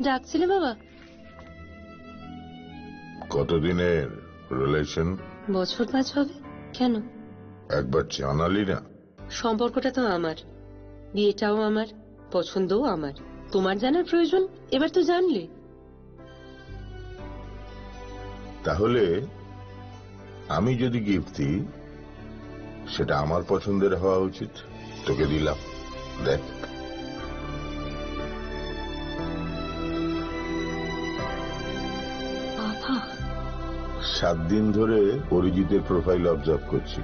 ডাকছিলে বাবা? কতদিনের রিলেশন? বছর 5 হবে। কেন? একবার জানালি না? সম্পর্কটা তো আমার, বিয়েটাও আমার, পছন্দও আমার। তোমার জানার প্রয়োজন? এবার তো জানলে। তাহলে আমি যদি গিফট দিই সেটা আমার পছন্দের হওয়া উচিত। তোকে দিলাম, দেখ। বাবা, 7 দিন ধরে অরিজিতের প্রোফাইল অবজার্ভ করছি।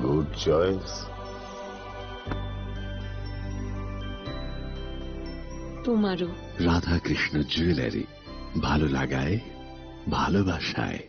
Good choice. তোমারও। রাধাকৃষ্ণ জুয়েলারি, ভালো লাগায় ভালোবাসায়।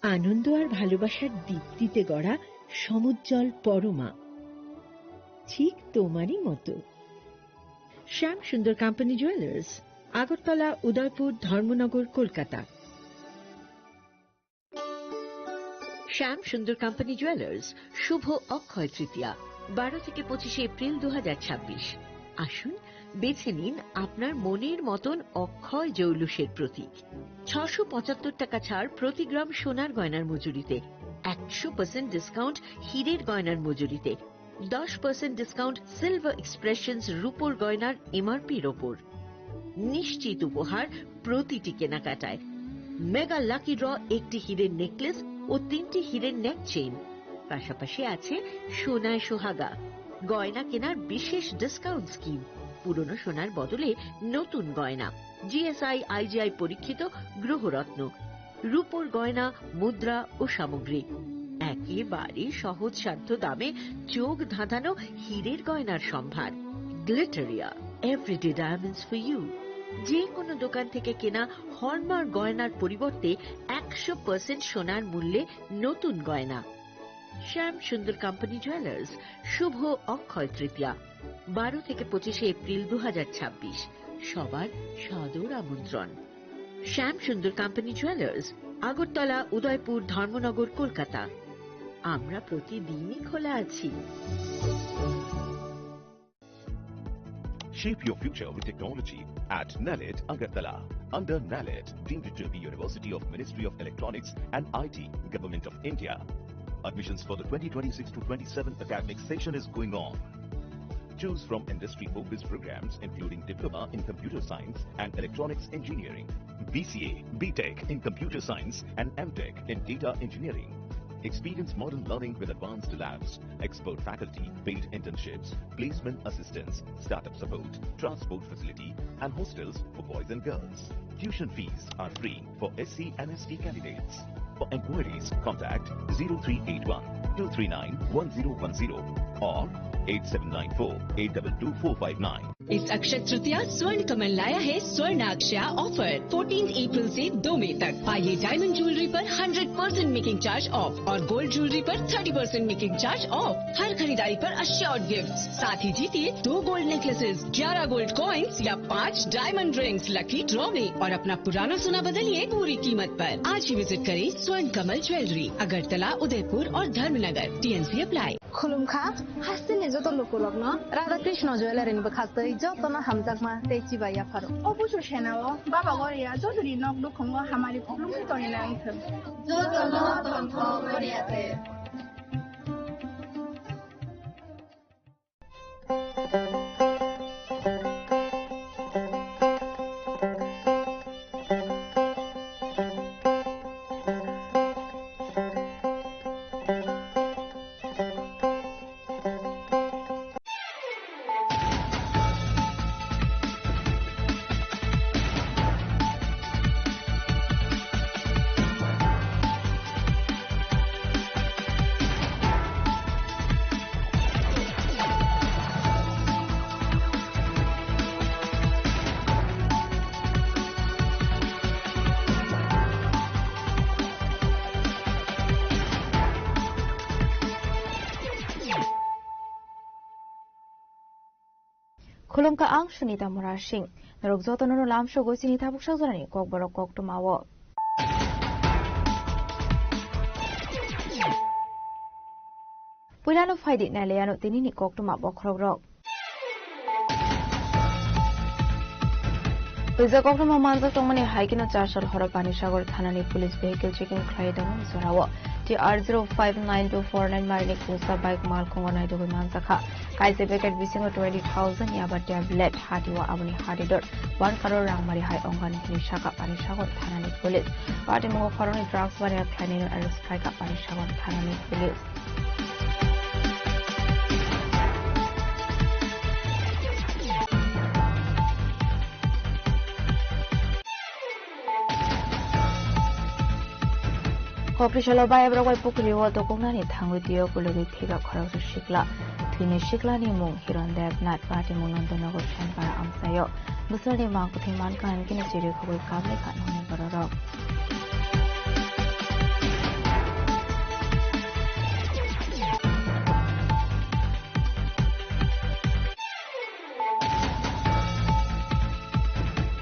আনন্দ আর ভালোবাসার দীপ্তিতে গড়া সমুজ্জ্বল পরমা, ঠিক তোমারই মতো। শ্যাম সুন্দর কোম্পানি জুয়েলার্স, আগরতলা, উদয়পুর, ধর্মনগর, কলকাতা। শ্যাম সুন্দর কোম্পানি জুয়েলার্স, শুভ অক্ষয় তৃতীয়া, 12 থেকে 25 এপ্রিল 2026। আসুন বেছে নিন আপনার মনের মতন অক্ষয় জৌলুসের প্রতীক। 675 টাকা ছাড় প্রতি গ্রাম সোনার গয়নার মজুরিতে, 100% ডিসকাউন্ট হীরের গয়নার মজুরিতে, 10% ডিসকাউন্ট সিলভার এক্সপ্রেশনস রূপোর গয়নার এমআরপির ওপর। নিশ্চিত উপহার প্রতিটি কেনাকাটায়। মেগা লাকি ড্র, একটি হীরের নেকলেস ও 3টি হীরের নেক চেইন। পাশাপাশি আছে সোনায় সোহাগা। গয়না কেনার বিশেষ ডিসকাউন্ট স্কিম, পুরনো সোনার বদলে নতুন গয়না, জিএসআই আইজিআই পরীক্ষিত গ্রহরত্ন, রূপোর গয়না, মুদ্রা ও সামগ্রী। একেবারে সহজসাধ্য দামে চোখ ধাঁধানো হীরের গয়নার সম্ভার। Glitteria, everyday diamonds for you. যে কোনো দোকান থেকে কেনা হলমার্ক গয়নার পরিবর্তে 100% সোনার মূল্যে নতুন গয়না। শ্যাম সুন্দর কোম্পানি জুয়েলার্স, শুভ অক্ষয় তৃতীয়া, 12 থেকে 25 এপ্রিল 2026। সবার সাদর আমন্ত্রণ। শ্যাম সুন্দর কোম্পানি জুয়েলার্স, আগরতলা, উদয়পুর, ধর্মনগর, কলকাতা। আমরা প্রতিদিনই খোলা আছি। Shape your future with technology at NALED Agartala. Under NALED, deemed to be University of Ministry of Electronics and IT, Government of India. Admissions for the 2026 to 27 academic session is going on. Choose from industry-focused programs including Diploma in Computer Science and Electronics Engineering, BCA, BTech in Computer Science and MTech in Data Engineering. Experience modern learning with advanced labs, expert faculty, paid internships, placement assistance, startup support, transport facility, and hostels for boys and girls. Tuition fees are free for SC and ST candidates. For enquiries, contact 0381 239 1010 or 8794-822-459। इस अक्षय तृतीया स्वर्ण कमल लाया है स्वर्ण अक्षया offer 14 अप्रैल से 2 मई तक। पाइए diamond jewellery पर 100% making charge of और गोल्ड ज्वेलरी पर 30% मेकिंग चार्ज ऑफ। हर खरीदारी पर अश्योर्ड गिफ्ट, साथ ही जीतिए 2 गोल्ड नेकलेसेस, 11 गोल्ड कॉइन्स या 5 डायमंड रिंग्स लकी ड्रॉ में और अपना पुराना सोना बदलिए पूरी कीमत पर। आज ही विजिट करें स्वर्ण कमल ज्वेलरी, अगरतला, उदयपुर और धर्मनगर। TNC apply. खुलुमखा हासिनि जत लोकलग्न राधाकृष्ण ज्वेलारि बखास्तै जतन हामजाकमा तेची बाया फारो अबुसु सेनाव बाबा गरिया जजुरी नक दुखंग हामारि खुलुमखि तनिना आंथों जतन तन्थ गरियाते। Khulongka ang Sunita Murashing, Narugzoto no Lamsho Gosinita Bushazani, Kokborok Kok to Mawo. Pulano fight it Naliano Tinini Kok to Mabok. Pizza Kok to Mamanza Tomani hiking a Charshal Horapani Shagor Tanani police vehicle checking Clayton Zorawa. R059249 Marnik Musa bike Malkong on Ido Mansaka. Kaise packet missing 20,000 Yaba tablet Hatiwa Abani Hadidor. 1 crore Ramari High Ongan Nishaka Panishago Tanani police. Party more foreign drugs were a planning and strike up Panishago Tanani police. Koprishala by Bravo Pukuli water Kungani Tangudio Kuligi Tiga Koros Shikla, Twin Shikla Nimung, Hiron Dev, Nat Party Munan Donogo Shampara Amsayo, Musali Marketing Manka and Kinesiri Kubi Kamika Nunibaroro.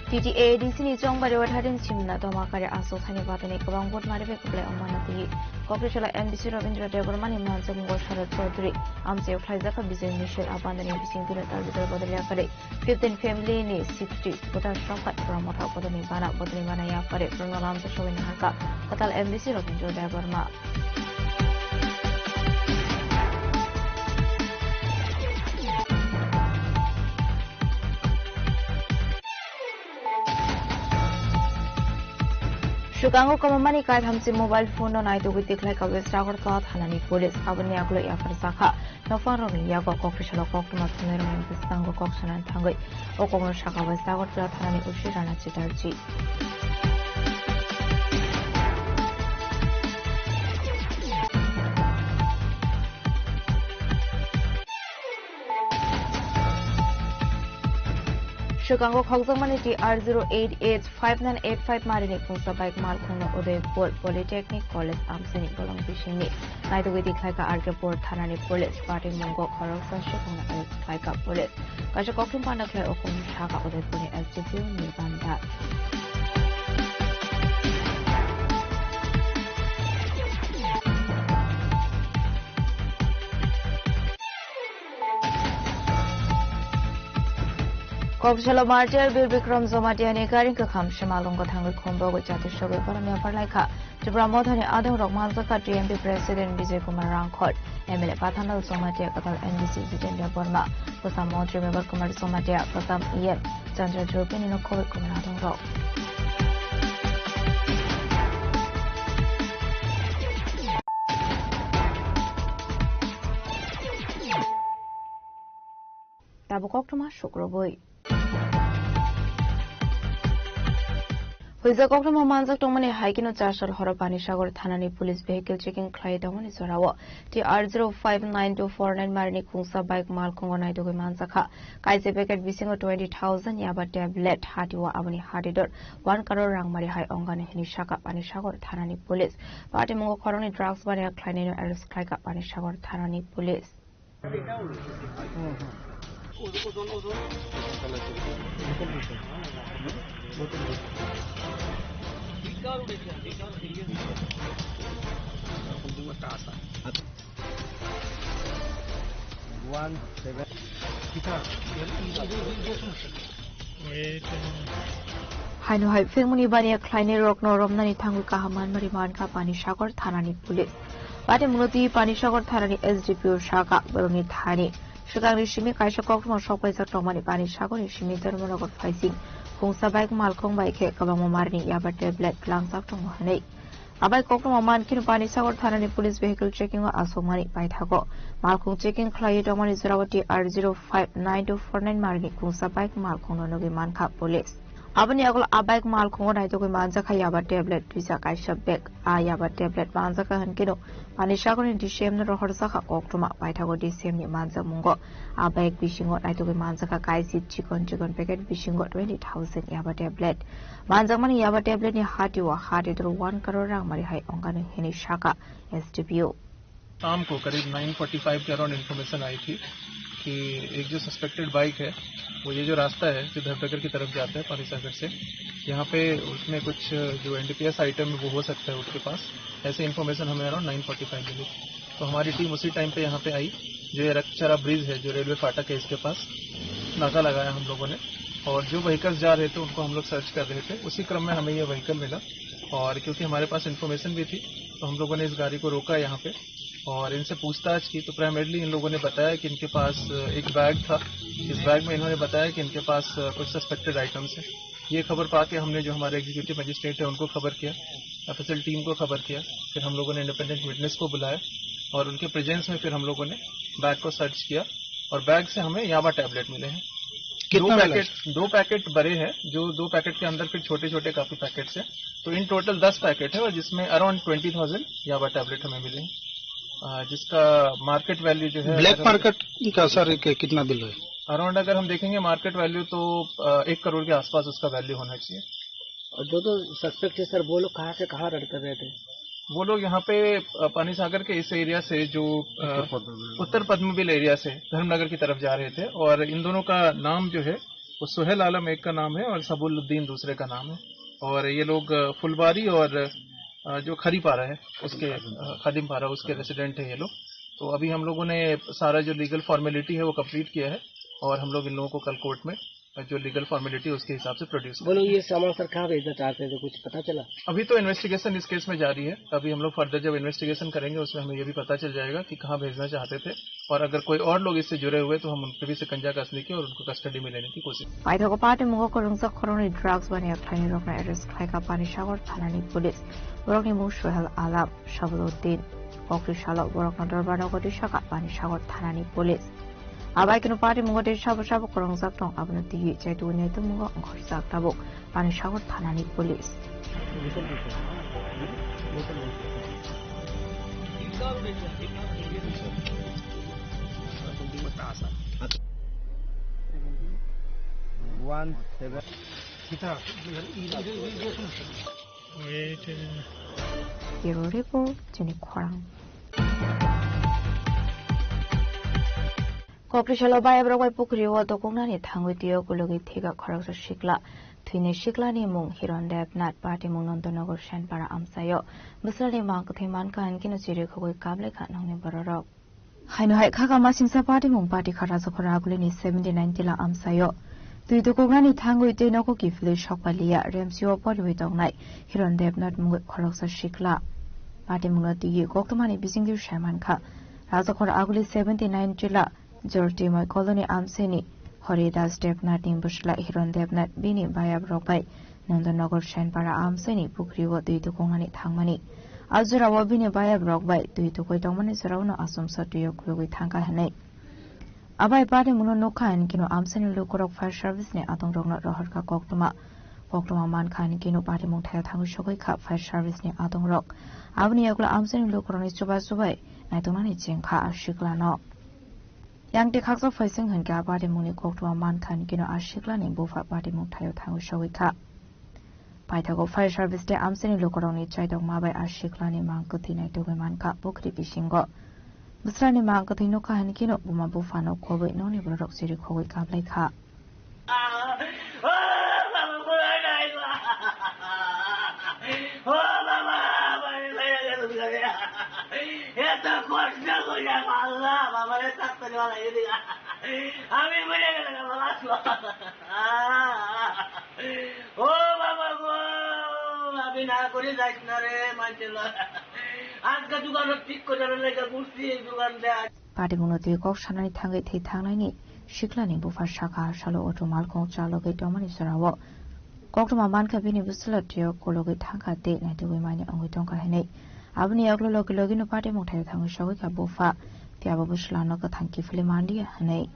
TTA DC ni jong bari watharin chimna domakare aso thani batani kabang bot mari be kuble amanati Koprishala NBC Ravindra Devarman Mansa Mungo Sharat Chaudhary Amse Flaiza Bizay Michelle Abandani Bising to the Tarbital Bodria Kare 15 family ni 60 Buddha Shakat Pramota Bodani Bana Bodani Manaya Kare from Ramsa Showing Haka Katal NBC Ravindra Devarma Shukango Kamamani Kai Hamsi mobile phone on I do with the like a West Tower thought Hanani police Abanyaklo Yafarsaka, no far on Yago Kokishalo Kokuma and Pistango Kokshan and Tango, Okomo Shaka West Tower thought Hanani Ushirana Chitarji. Chicago Hoxamanity R0885985 Marinik Musa bike Malkuna Udaipur Polytechnic College Amsini Bolong Bishini Naito with the Klaka Argapur Thanani Police Party Mungo Korosa Shukuna Klaka Police Kashakokim Pandakle Okum Shaka Udaipur SGPU Nibanda Kopshala Martel Bill Bikram Zomatiani Karinka Kam Shimalunga Tangle Kombo with Jatishoga Paramia Parlaika to Pramotani Adam Rokmanzaka TMP President Vijay Kumar Rankot, Emile Pathanal Somatia Katal NBC Vijay Burma, Pusam Montri Member Kumar Somatia, Pusam Ian, Chandra Jopin in a COVID Kumanadon Rock. Tabukokuma Shukroboy. Huiza Kokuma Manzak Tomani hiking of Charshal Horapani Shagor Thanani police vehicle checking Clayton is Zorawa. R059249 Marinik Musa bike Malkong on Ido Mansaka. Kaise packet missing 20,000 Yaba tablet Hatiwa Abani Hadidor. 1 crore Rangmari High Ongan Nishaka Panishagor Thanani police. Party Mungo Koroni drugs were a Clanino Aris Klaka Panishagor Thanani police. Hainu Hai Filmuni Bania Kleine Rock no Romnani Tangu Kahaman Mariman Ka Panishagor Thanani police. Bate Munoti Panishagor Thanani SDPU Shaka Buruni Thani. Shukang Shimi Kaisha Kokma Shopai Satomani Panishagor Shimi Termonagot Faising. Kungsa bike Malkong Bike Kabamo Marni Yaba tablet Lang Saktom Hane. Abai Kokma Mankin Panishagor Thanani police vehicle checking Asomani by Tago. Malkong checking Claytomani Zerawati R059249 Marni Kungsa bike Malkong Nogi Manka police. Abanyagol Abike Malkong Naito Manzaka Yaba tablet Visa Kaisha Bek Ayaba tablet Manzaka Hankino Panishagor in Dishem no Horsaka Oktuma by Tago Disem Manza Mungo Abike Bishingot Naito Manzaka Kaisi chicken packet Bishingot 20,000 Yaba tablet Manzamani Yaba tablet ni Hatiwa Hati through 1 crore Rangmari High Ongan Hini Shaka SDPU शाम को करीब 9:45 के around information आई थी कि एक जो suspected bike है वो ये जो रास्ता है जो धरपकर की तरफ जाता है पानीसागर से, यहाँ पे उसमें कुछ जो एनडीपीएस आइटम है वो हो सकता है उसके पास, ऐसे इन्फॉर्मेशन हमें अराउंड 9:45 मिली। तो हमारी टीम उसी टाइम पे यहाँ पे आई। जो ये रक्तचरा ब्रिज है जो रेलवे फाटक है इसके पास नाका लगाया हम लोगों ने, और जो व्हीकल्स जा रहे थे उनको हम लोग सर्च कर रहे थे। उसी क्रम में हमें ये व्हीकल मिला, और क्योंकि हमारे पास इन्फॉर्मेशन भी थी तो हम लोगों ने इस गाड़ी को रोका यहाँ पे और इनसे पूछताछ की। तो प्राइमरीली इन लोगों ने बताया कि इनके पास एक बैग था, इस बैग में इन्होंने बताया कि इनके पास कुछ सस्पेक्टेड आइटम्स है। ये खबर पाके हमने जो हमारे एग्जीक्यूटिव मजिस्ट्रेट है उनको खबर किया, एफएसएल टीम को खबर किया, फिर हम लोगों ने इंडिपेंडेंट विटनेस को बुलाया और उनके प्रेजेंस में फिर हम लोगों ने बैग को सर्च किया और बैग से हमें याबा टैबलेट मिले हैं। दो पैकेट बड़े हैं, जो 2 पैकेट के अंदर फिर छोटे छोटे काफी पैकेट्स हैं। तो इन टोटल 10 पैकेट है और जिसमें अराउंड 20,000 याबा टैबलेट हमें मिले हैं, जिसका मार्केट वैल्यू जो है ब्लैक मार्केट का सर कितना बिल है? अराउंड अगर हम देखेंगे मार्केट वैल्यू तो 1 करोड़ के आसपास उसका वैल्यू होना चाहिए। और जो सस्पेक्ट है सर वो लोग कहाँ से कहाँ रन कर रहे थे? वो लोग यहाँ पे पानीसागर के इस एरिया से जो उत्तर पद्मबिल एरिया से धर्मनगर की तरफ जा रहे थे, और इन दोनों का नाम जो है वो सुहेल आलम एक का नाम है और सबुलुद्दीन दूसरे का नाम है। और ये लोग फुलबारी और जो खरीपारा है उसके खदीमपारा उसके रेसिडेंट है ये लोग। तो अभी हम लोगों ने सारा जो लीगल फॉर्मेलिटी है वो कंप्लीट किया है और हम लोग इन लोगों को कल कोर्ट में जो लीगल फॉर्मेलिटी उसके हिसाब से प्रोड्यूस। बोलो ये सामान सर कहाँ भेजना चाहते थे, कुछ पता चला? अभी तो इन्वेस्टिगेशन इस केस में जारी है। अभी हम लोग फर्दर जब इन्वेस्टिगेशन करेंगे उसमें हमें ये भी पता चल जाएगा कि कहाँ भेजना चाहते थे, और अगर कोई और लोग इससे जुड़े हुए तो हम उनके भी शिकंजा कसने की और उनको कस्टडी में लेने की कोशिश। पाइथागो पार्टी मुगो रंजा खरनी ड्रग्स बने खानी रोकना एरेस्ट खाएगा पानीसागर थानानि पुलिस बरकनि मुं सुहेल आलम सबुलुद्दीन कक्रिशाल बरकना दरबार नगदी शाखा पानीसागर थानानि पुलिस आबाय किनु पार्टी मुगो साबो साबो रंजाक दं आबनो तिगि जायतुनि तो मुगो अंखरजाक दाबो पानीसागर थानानि police Bureau Report, Jenny Kwarang. Kokrishala Baya Browai Pukri Dokungani Tangwitio Gulogi Tiga Koraksa Shikla, Twine Shiklani Mung, Hiron Deb Nat Party Munondonogo Shan Para Amsayo, Musali Manka and Kinosiri Kogui Kableka Nong Baroro. Haino Kagama Simsa Party Mung Party Karazo Koragulini 79 Tila Amsayo. Tui Dokungani Tango Denogo Gifli Shokalia, Remsio Podwitong Night, Hiron Deb Nat Mung Koraksa Shikla. Party Munoti Goktomani Bisingu Shamanka, Razakor Aguli 79 Tila. Jorti my colony Amseni, Horidas Debnat in Bushla Hiron Debnat, Bini Bayab Robai, Nondonogor Shan Para Amseni, Bukriwo due to Kongani Tangmani. Azura Wabini Bayab Robai, due to Koitomani Sarano Asum Sotuyo Klu with Tanka Hane. Abai Badi Munonoka and Kino Amseni Lukorok Fire Service ne Atong Rognot Rohorka Koktoma. Koktoma Manka and Kino Party Montail Tango Shokoi Cup Fire Service ne Atong Rock. Avni Agla Amseni Lukoron Subasubay, Natomani Jinka Ashiklano. Yang de kakso facing han ga body muni kokto man kan gino ashikla ni bufa body mung tayo tango shawika. Paitago fire service de amseni lokoroni chaidong mabai ashikla ni mangkuti na to man ka bukri bishingo. Busra ni mangkuti no ka han gino buma bufa no kowe no ni borok siri kowe ka play ka. Party Munoti Gokshana Tangi Tangani, Shiklani Bufa Shaka, Shalo Otomal Kong Chaloge Domani Sarawo. Goktoma Manka Bini Busula Tio, Kologi Tanka Date Night to Wimani and Witonka Hene. Abni Aglogino Party Montail Tango Shawika Bufa, Tiabo Bushla Noka Tanki Filimandi Hane.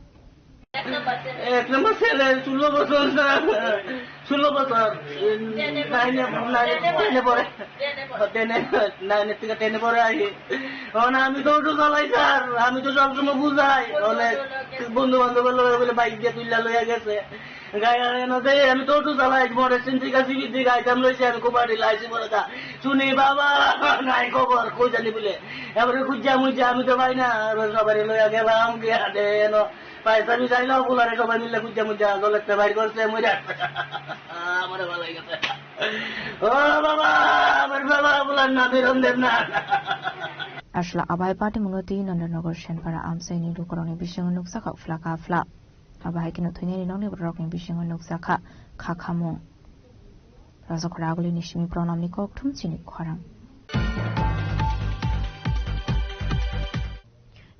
পয়সা নি চাইলো বুলারে সবাই মিলে খুঁজে মুজা দলেতে বাইর করছে মরে আমার ভালো লাগে ও বাবা আমার বাবা বুলার না বেরোন দেব না Ashla abai party munoti Nandanagar Shenpara Amsai ni Lukoroni Bishing Nuksaka Flaka Fla. Abai kino Twini Noni Rocking Bishing Nuksaka Kakamo. Razakoraguli Nishimi Pronomi Koktum Chini Kwaram.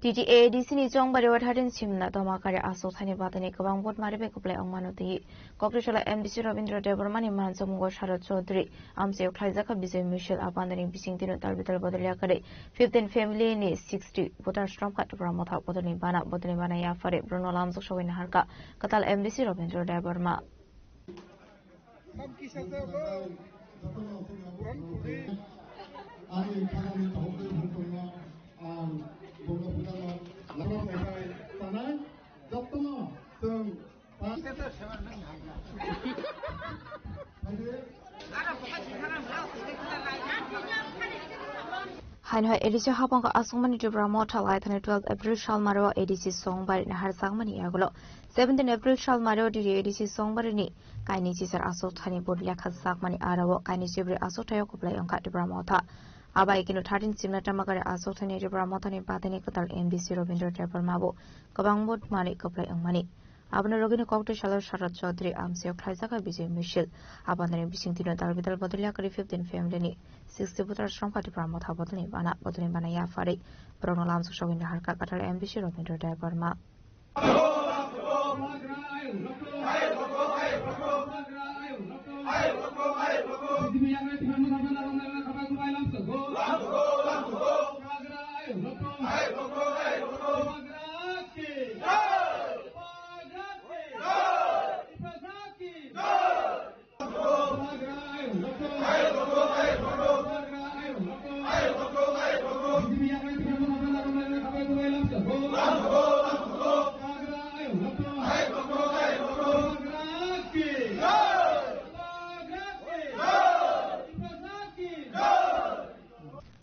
DTA Disney Jong by the Hadin Simna Domakari Aso Tani Batani Kabang Bot Maribek play on Manuti. Kokrishala MDC Ravindra Devermani Mansamungo Shara Chodri, Amseo Klizaka Bizay Michel abandoning Bising Tino Talbital Bodaliakare, 15 family ni 60, Botar Strom Kat Ramota, Bodani Bana, Bodani Bana Yafare, Bruno Lamso Showin Harka, Katal MDC Ravindra Deverma. Hainhoi edisi habang ka asungmani jubra mota laithane 12 April shal maro edisi song bari na har sangmani agulo 17 April shal maro di edisi song bari ni kaini sisar aso thani bod lekha sakmani arawo kaini jibri aso tayo kuplai angka jubra mota aba ikino 13 simna tamagare aso thani jubra mota ni patani katal MDC Ravindra Debar mabo kabang bod mari kuplai angmani Abna Rogini Kokte Shalor Sharat Chaudhry Amseo Khaizaka Bijay Michel Abandani Bising Tino Dalbidal Bodolia Kari 15 family 60 Butar Strong Party Pramotha Bodani Bana Yafari Bruno Lamso Showin Harka Katar MDC Ravindra Debarma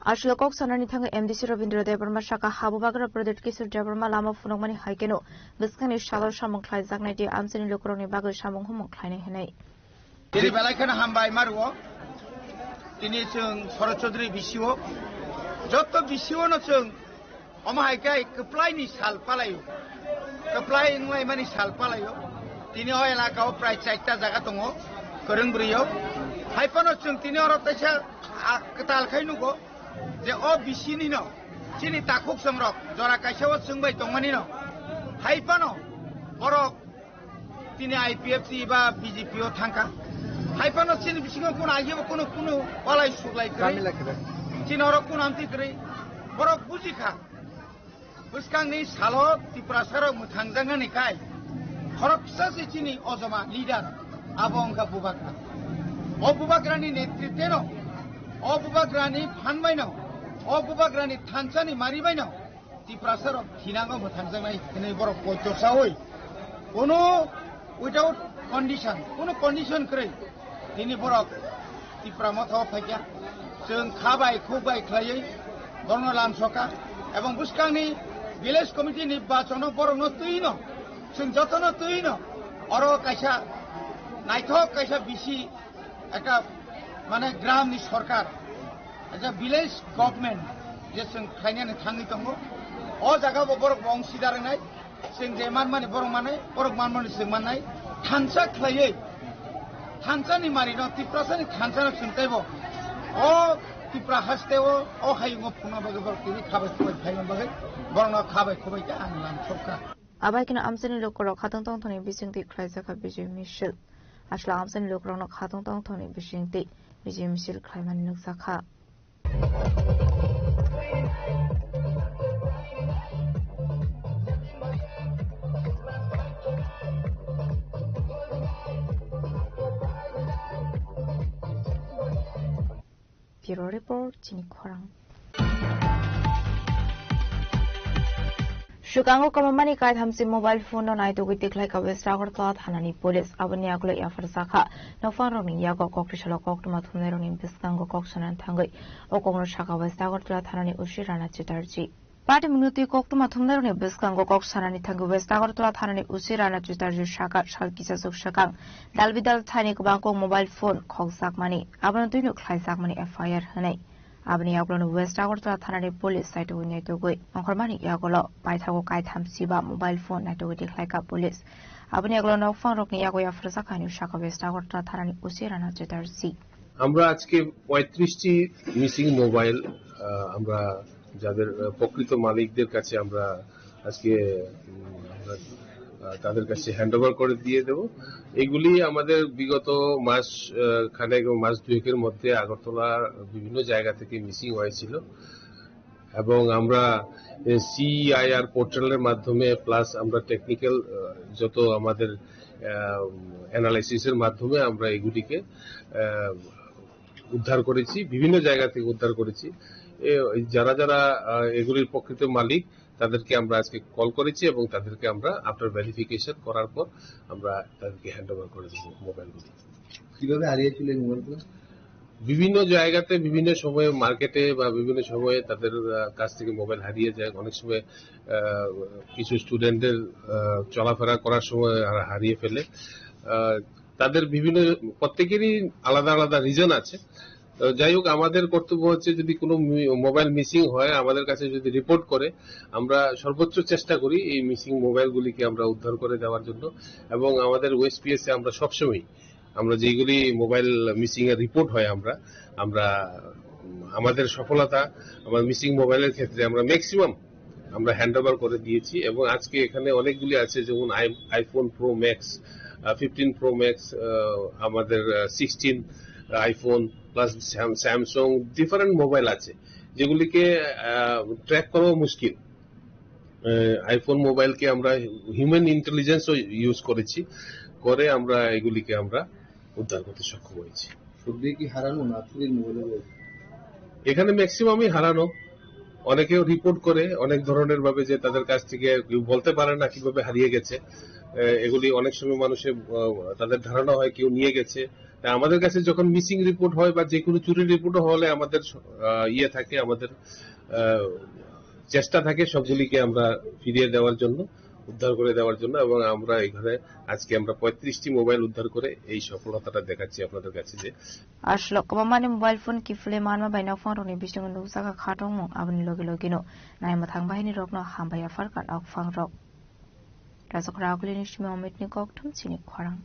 Ashlokok Sanani Thanga MDC Ravindra Debarma Shaka Habubagra Pradet Kisur Debarma Lama Funongmani Haikeno Biskani Shalor Shamong Klai Zagnati Amsani Lokroni Bago Shamong Homong Kleine Henei. Diri Balaikan Hambai Marwo Tini Chung Sorochodri Bisio Joto Bisio no Chung Omahaikai Kaplai ni Sal Palayo Kaplai Nwai Mani Sal Palayo Tini Oela Kao Prai Chaita Zagatongo Kurung Brio Haipano Chung Tini Orotasha Katal Kainugo যে ও বিসিনি ন চিনি তাকুক সংরক জরা কাইসাও সংবাই দংমানি ন হাইপানো বরক তিনি আইপিএফসি বা বিজেপিও থাকা হাইপানো চিনি বিসিং কোন আগিও কোন কোন পালাই সুগলাই করে চিনি অরক কোন আমতি করে বরক বুজিখা বুসকাংনি সালো ত্রিপুরাসার মুথাংজাঙ্গানি কাই হরকসা চিনি অজমা লিডার আবংকা বুবাগ্রা ও বুবাগ্রানি নেতৃত্বে ন O bubagrani phanbaino o bubagrani thansani maribaino tiprasaro thinango muthanjangai thinai borok poltorsa hoi kono without condition krai tini borok tipramotho phaikya जों खाबाय खुबाय ख्लायै बरनो लामसका এবং बुस्कांनि ভিলেজ কমিটি নির্বাচন বরনো তুইনো जों যতন তুইনো অর কাইসা নাইথক কাইসা বিসি একটা মানে গ্রামনি সরকার এটা ভিলেজ গভর্নমেন্ট যে जों খাইনাनै थाङै दङ अ जागाबो बरक बंसिदारनाय जों जे मानमानि बरक मानमानि जों माननाय थानसा ख्लायै थानसानि मारिनो तिप्रासानि थानसानो सुनतायबो अ तिप्रा हास्तेओ अ हायङो फुना बागे बरक तिनि खाबाय खुबाय फायनो बागे बरनो खाबाय खुबाय जा आं नाम सबका आबायकिनो आमसनि लोकरो खादों दं थनि बिसिंति ख्लायजाखा बिजय मिशेल आस्ला आमसनि लोकरोनो खादों दं थनि बिसिंति बिजय मिशेल ख्लायमानि नोकसाखा Bureau Report Chini Khorang Shukango Kamamani Kai Hamsi mobile phone no night with the like a West Agartha Hanani police Abaniaglo Yafarsaka no found Yago Kokrishala Kokuma Tuneron in Piskango Kokson and Tangai Okono Shaka West Agartha Hanani Ushirana Chitarji Party Minuti Koktuma Tumner Beskango Kok Sanani Tangu West Agartala Tanani Usirana Jutarju Shaka Shalkisa Shakang Dalvidal Tiny Banko mobile phone Kok Sakmani Abantuno Klai Sakmani FIR Hane Abani Yaglon West Agartala Tanani Police Site Unitogui Onkormani Yagolo Baitago Kaitam Siba mobile phone Natogui Klaka Police Abani Yaglon of Fanrokni Yagoya Frasakani Shaka West Agartala Tanani Usirana Jutarzi আমরা আজকে 35টি missing mobile আমরা যাদের প্রকৃত মালিকদের কাছে আমরা আজকে তাদের কাছে হ্যান্ডওভার করে দিয়ে দেব। এগুলি আমাদের বিগত মাস খানেক এবং মাস দুয়েকের মধ্যে আগরতলা বিভিন্ন জায়গা থেকে মিসিং হয়েছিল এবং আমরা সিআইআর পোর্টালের মাধ্যমে প্লাস আমরা টেকনিক্যাল যত আমাদের অ্যানালাইসিসের মাধ্যমে আমরা এগুলিকে উদ্ধার করেছি, বিভিন্ন জায়গা থেকে উদ্ধার করেছি। যারা যারা এগুলির প্রকৃত মালিক তাদেরকে আমরা আজকে কল করেছি এবং তাদেরকে আমরা আফটার ভেরিফিকেশন করার পর আমরা তাদেরকে হ্যান্ডওভার করে দেব মোবাইলগুলি। কিভাবে হারিয়েছিল এই মোবাইলগুলো? বিভিন্ন জায়গাতে বিভিন্ন সময়ে মার্কেটে বা বিভিন্ন সময়ে তাদের কাছ থেকে মোবাইল হারিয়ে যায়। অনেক সময় কিছু স্টুডেন্টদের চলাফেরা করার সময় হারিয়ে ফেলে। তাদের বিভিন্ন প্রত্যেকেরই আলাদা আলাদা রিজন আছে। যাই হোক, আমাদের কর্তব্য হচ্ছে যদি কোনো মোবাইল মিসিং হয় আমাদের কাছে যদি রিপোর্ট করে আমরা সর্বোচ্চ চেষ্টা করি এই মিসিং মোবাইলগুলিকে আমরা উদ্ধার করে দেওয়ার জন্য। এবং আমাদের ওএসপিএস এ আমরা সবসময় আমরা যেগুলি মোবাইল মিসিং এর রিপোর্ট হয় আমরা আমাদের সফলতা আমার মিসিং মোবাইলের ক্ষেত্রে আমরা ম্যাক্সিমাম আমরা হ্যান্ডওভার করে দিয়েছি। এবং আজকে এখানে অনেকগুলি আছে, যেমন iPhone pro max, 15 pro max, আমাদের 16 iPhone plus Samsung, different mobile আছে যেগুলিকে ট্র্যাক করাও মুশকিল। আইফোন মোবাইলকে আমরা হিউম্যান ইন্টেলিজেন্সও ইউজ করেছি, করে আমরা এগুলিকে আমরা উদ্ধার করতে সক্ষম হয়েছি। সবই কি হারানো না চুরির মোবাইল? এখানে ম্যাক্সিমামই হারানো। অনেকেও রিপোর্ট করে অনেক ধরনের ভাবে যে তাদের কাছ থেকে কেউ বলতে পারে না কিভাবে হারিয়ে গেছে। এগুলি অনেক সময় মানুষের তাদের ধারণা হয় কেউ নিয়ে গেছে। আমাদের কাছে যখন মিসিং রিপোর্ট হয় বা যে কোনো চুরির রিপোর্ট হলে আমাদের থাকে, আমাদের চেষ্টা থাকে সবগুলিকে আমরা ফিরিয়ে দেওয়ার জন্য, উদ্ধার করে দেওয়ার জন্য। এবং আমরা এখানে আজকে আমরা 35টি মোবাইল উদ্ধার করে এই সফলতাটা দেখাচ্ছি আপনাদের কাছে যে আসলে কমানে মোবাইল ফোন কিফলে মানমা বাইনা ফোননি বিষ্ণু নুসাকা খাটং আবনি লগে লগিনো নাইমা থাংবাহিনী রকনো হামবায়া ফারকান আক ফাংরক রাজকরা আগলিনি সিমা অমিতনি ককঠম চিনি খরাং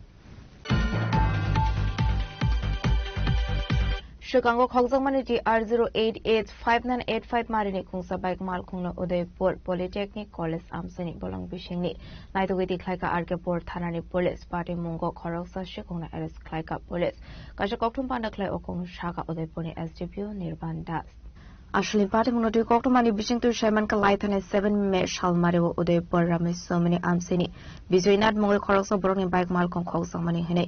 Chicago Khogzangmani R0885985 Marini Kungsa Bike Mal Kungno Udaipur Polytechnic College Amsani Bolang Bishingni Naitogiti Klaika Argepur Thanani Police Party Mungo Khoroksa Shikungna Arrest Klaika Police Kasha Koktum Pandaklai Okung Shaka Udaipur SDPO Nirban Das Ashli Party Munoti Koktumani Bishing to Shaman Kalaitane 7 May Shalmario Udaipur Ramis Somani Amsini Bizuinat Mongol Khoroksa Borong Bike Mal Kung Khogzangmani Hene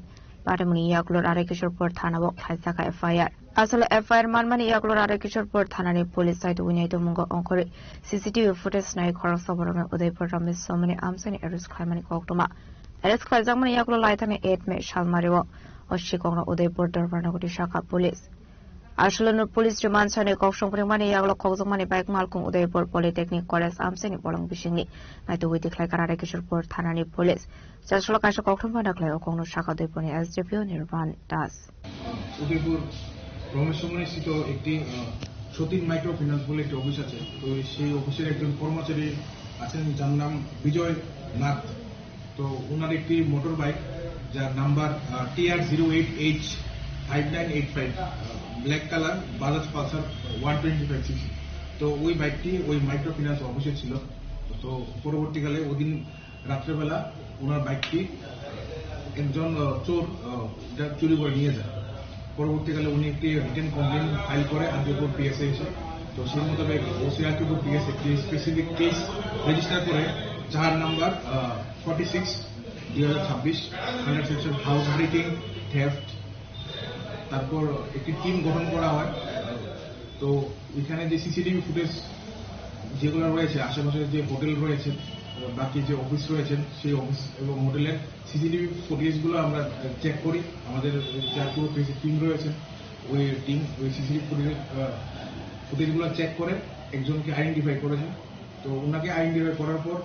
Patamuni Yaglor Arekishorpur Thanabok Thaisaka FIR আসলে FIR মানমানি ইয়াগলোর আরেকিশোরপুর থানানি police সাইট উইনাইত মুঙ্গ অঙ্করে CCTV footage নাই খরচ সবরমে উদয়পুর রমেশ সোমনি আমসানি এরেস্ট খাইমানি কক্তমা এরেস্ট খাইজাংমানি ইয়াগলো লাইথানে 8 মে শালমারিও অশিকংরা উদয়পুর দরবারনগরী শাখা পুলিশ আসলে পুলিশ রিমান্ড সানে কক্সংপুরি মানে ইয়াগলো কক্সংমানি বাইক মালকুং উদয়পুর পলিটেকনিক কলেজ আমসানি বলং বিশিংনি নাইতো উইতি খাইকার আরেকিশোরপুর থানানি পুলিশ চাষলো কাশা কক্সং বানাকলাই অকংনো শাখা উদয়পুরে এসডিপিও নির্বাণ দাস উদয়পুর রমেশমণি স্থিত একটি সতীন মাইক্রো ফিন্যান্স বলে একটি অফিস আছে। তো সেই অফিসের একজন কর্মচারী আছেন যার নাম বিজয় নাথ। তো ওনার একটি মোটর বাইক যার number TR08H5985 black colour Bajaj Pulsar 125cc। তো ওই বাইকটি ওই মাইক্রো ফিন্যান্স অফিসে ছিল। তো পরবর্তীকালে ওদিন রাত্রেবেলা ওনার বাইকটি একজন চোর চুরি করে নিয়ে যায়। পরবর্তীকালে উনি একটি রিটেন কমপ্লেন ফাইল করে আরজিপুর পিএসএ এসে। তো সেই মোতাবেক ওসি আরজিপুর পিএস একটি স্পেসিফিক কেস রেজিস্টার করে 4 number 46/2026 under section house breaking theft. তারপর একটি টিম গঠন করা হয়। তো এখানে যে সিসিটিভি ফুটেজ যেগুলো রয়েছে, আশেপাশে যে হোটেল রয়েছে, বাকি যে অফিস রয়েছেন সেই অফিস এবং হোটেলের সিসিটিভি ফুটেজগুলো আমরা চেক করি। আমাদের যার পুরো টিম রয়েছে ওই টিম ওই সিসিটিভি ফুটেজগুলো চেক করে একজনকে আইডেন্টিফাই করেছে। তো ওনাকে আইডেন্টিফাই করার পর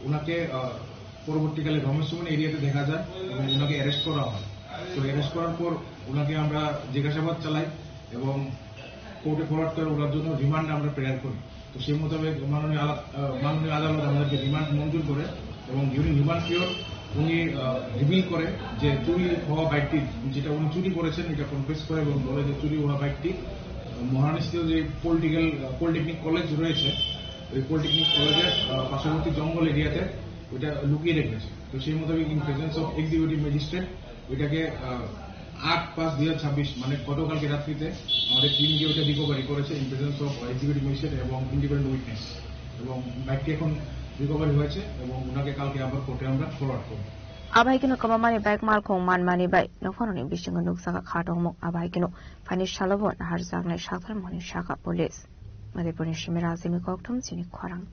ওনাকে পরবর্তীকালে রমেশমন এরিয়াতে দেখা যায় এবং ওনাকে অ্যারেস্ট করা হয়। তো অ্যারেস্ট করার পর ওনাকে আমরা জিজ্ঞাসাবাদ চালাই এবং কোর্টে ফরওয়ার্ড করে ওনার জন্য রিমান্ড আমরা প্রেয়ার করি। তো সেই মোতাবেক মাননীয় আদালত আমাদেরকে রিমান্ড মঞ্জুর করে এবং ডিউরিং রিমান্ড পিরিয়ড উনি রিভিল করে যে চুরি হওয়া বাইকটি যেটা উনি চুরি করেছেন এটা কনফেস করে এবং বলে যে চুরি হওয়া বাইকটি মহারাষ্ট্রীয় যে পলিটেকনিক কলেজ রয়েছে ওই পলিটেকনিক কলেজের পার্শ্ববর্তী জঙ্গল এরিয়াতে ওইটা লুকিয়ে রেখেছে। তো সেই মোতাবেক in presence of executive magistrate ওইটাকে 8/5/2026 মানে গতকালকে রাত্রিতে আমাদের টিম গিয়ে ওইটা রিকভারি করেছে in presence of executive magistrate এবং ইন্ডিপেন্ডেন্ট উইটনেস, এবং বাইকটি এখন রিকভারি হয়েছে এবং ওনাকে কালকে আবার কোর্টে আমরা ফরওয়ার্ড করব। Abaikino kamamani baik malkhong manmani bai nokhononi bisingo nuksaka khatongmok abaikino fani shalobon harjaknai shakthar moni shaka police madeponi shimira azimi kokthom chini khwarang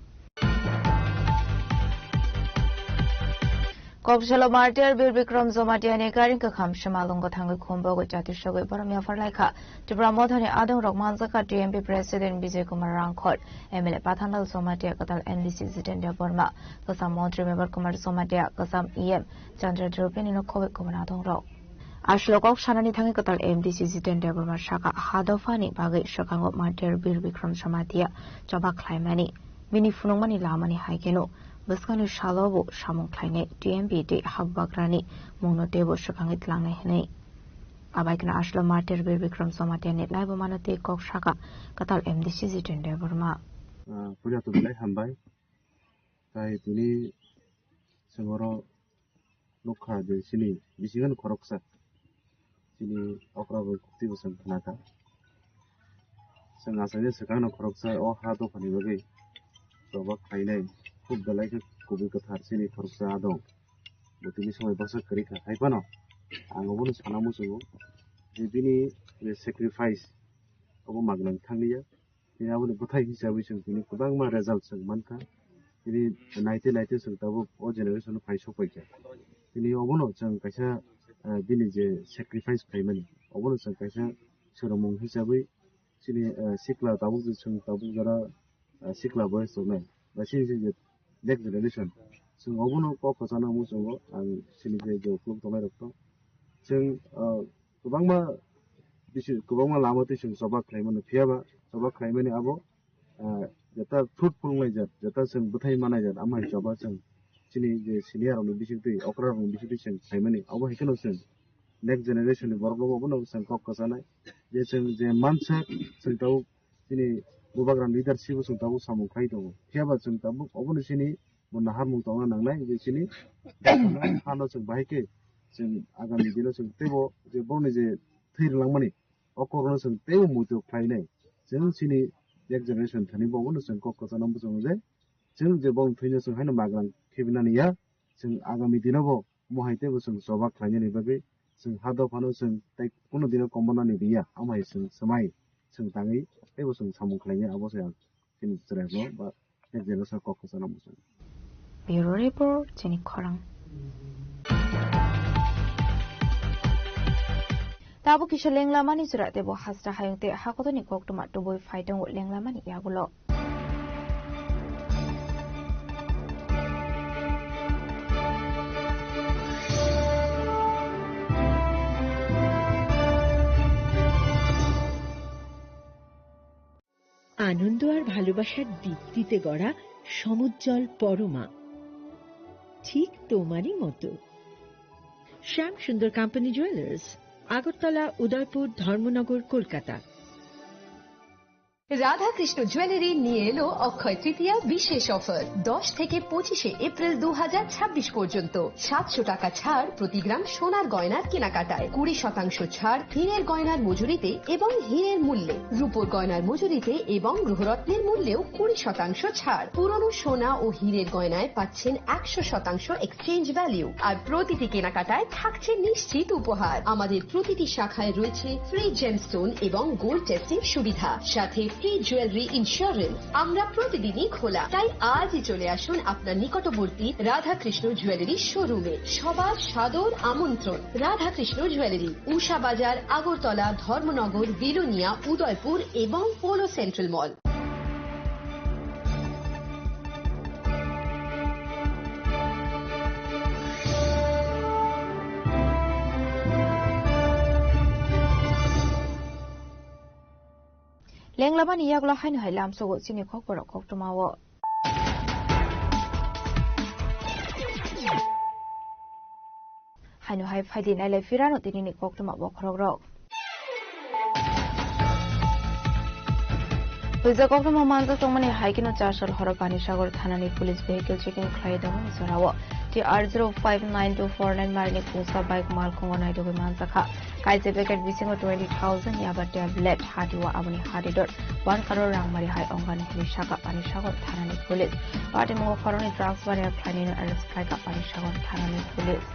Kopshalo Martyr Bir Bikram Zomatiani Karin Kakham Shamalunga Tangu Kumbogo Jatishogo Baramia Farlaika to Bramodhani Adam Rokmanzaka TMP President Vijay Kumar Rankot MLA Pathanal Somatia Katal NDC Zitendra Burma Kasam Montri Member Kumar Somatia Kasam EM Chandra Drupinino Kovic Kumanadong Rock Ashlokok Shanani Tangi Katal MDC Zitendra Burma Shaka Hadofani Bagi Shakango Martyr Bir Bikram Somatia Jabak Klaimani Mini Funumani Lamani Haikeno Baskani Shalobo Shamon Kleine TMP de Habbagrani Mono Debo Shakangit Lange Hene Abaikna Ashlo Martyr Bir Bikram Somatene Laibo Manate Kok Shaka Katal MDC Zitendra Burma Puja to Bilai Hambai Tai Tuni Sengoro Lokha de Sini Bisingan Koroksa Sini Okrabo Kutibusan Kanaka Sengasanya Sekana Koroksa O Hado Panibagi Sobak Kainai খুব বেলাইকে কবি কথা হারসিনি খরচা আদং বতিনি সময় বসা করি খাইপানো আঙবনো সানামো সঙ্গ যেদিনি sacrifice অবো মাগনাং থাंगलिया তিনি আবো গথাই হিসাबै जों তিনি गोबां मा রেজাল্ট जों मानखा তিনি नायते नायते जों दाबो अ जेनेरेशन फाइ सफायखा তিনি अबनो जों कायसा दिनि जे स्যাক্রিফাইस खाइमानि अबनो जों कायसा सोरमं हिसाबै सिनि सिक्ला दाबो जों दाबो जरा सिक्ला बयस जों बासिन जे next generation जों अबनो क'कजाना मुजोंबो आं सिनिफ्राय जौखुब दंनाय रक्तं जों गोबां मा लामाते जों जबा खालामनो फियाबा जबा खालामनो आबो जता फ्रुटफुल नायजात जता जों बुथाय मानायजात आमाय जबा जों सिनि जे सिनियरनो बिसिदै अक्रारनो बिसिदै जों खालामनो आबो हेकनो जों next generation बरगबो अबनो जों क'कजानाय जे जों जे मानसा जों दाव सिनि Bubagram leadership जों दाबो सामुखाय दङ फियाबा जों दाबो अबनो सिनि बना हारमुं दङ नांनाय जे सिनि हानो जों बाहायके जों आगामी दिनाव जों तेबो जे बरनि जे थैरलांमानि अकरनो जों तेबो मुतो खायनाय जों सिनि नेक्स्ट जेनेरेशन थानि बावनो जों क'कजानामबो जों जे जों जे बन थैनो जों हायनो माग्रां खेबिनानिया जों आगामी दिनावबो महायतेबो जों जबा खायनायनि बागै जों हादफानो जों ताइ कोनो दिनाव कम्बनानि गैया आमाय जों समाय जों ताङै तेबो जों सामुं खालायनो आबोसै आं जोंनि जिरायनो बा जेनेरेशन क'कजानामबो जों Bureau Report Jenny Khorang Tabu kisha lenglamani surat debo hasra hayungte hakotoni koktuma tuboi faitong lenglamani yagulo আনন্দ আর ভালোবাসার দীপ্তিতে গড়া সমুজ্জ্বল পরমা ঠিক তোমারই মতো শ্যাম সুন্দর company jewellers Agartala Udaipur Dharmanagar Kolkata Radha Krishna jewellery নিয়ে এলো অক্ষয় তৃতীয়া বিশেষ অফার 10 থেকে 25 এপ্রিল 2026 পর্যন্ত 700 টাকা ছাড় প্রতি গ্রাম সোনার গয়নার কেনাকাটায় 20% ছাড় হীরের গয়নার মজুরিতে এবং হীরের মূল্যে রূপোর গয়নার মজুরিতে এবং গ্রহরত্নের মূল্যেও 20% ছাড় পুরনো সোনা ও হীরের গয়নায় পাচ্ছেন 100% এক্সচেঞ্জ ভ্যালু আর প্রতিটি কেনাকাটায় থাকছে নিশ্চিত উপহার আমাদের প্রতিটি শাখায় রয়েছে ফ্রি জেমস্টোন এবং গোল্ড টেস্টিং সুবিধা সাথে ফ্রি জুয়েলারি ইন্স্যুরেন্স আমরা প্রতিদিনই খোলা তাই আজই চলে আসুন আপনার নিকটবর্তী রাধাকৃষ্ণ জুয়েলারি শোরুমে সবার সাদর আমন্ত্রণ রাধাকৃষ্ণ জুয়েলারি উষা বাজার আগরতলা ধর্মনগর বিলোনিয়া উদয়পুর এবং পোলো সেন্ট্রাল মল লেংলাবানি ইয়াগলা হাইনো হাই লামসোগো চিনি খকবর খকটমাও হাইনো হাই ফাইদি নাইলে ফিরানো তিনিনি খকটমা বখরগ্রক Puja Koktama Manza Tomani hiking of Chashal Horapani Sagar Thanani police vehicle checking Clyde Sarawa. The R059249 Marnik Pusa bike Malkong on Ido Manzaka. Kaise Becket Vising 20,000 Yabate Let Hatiwa Abani Hadidor. 1 crore Ramari High Ongan Shaka Panishagar Thanani police. Party more colony drugs were planning and strike up Panishagar Thanani police.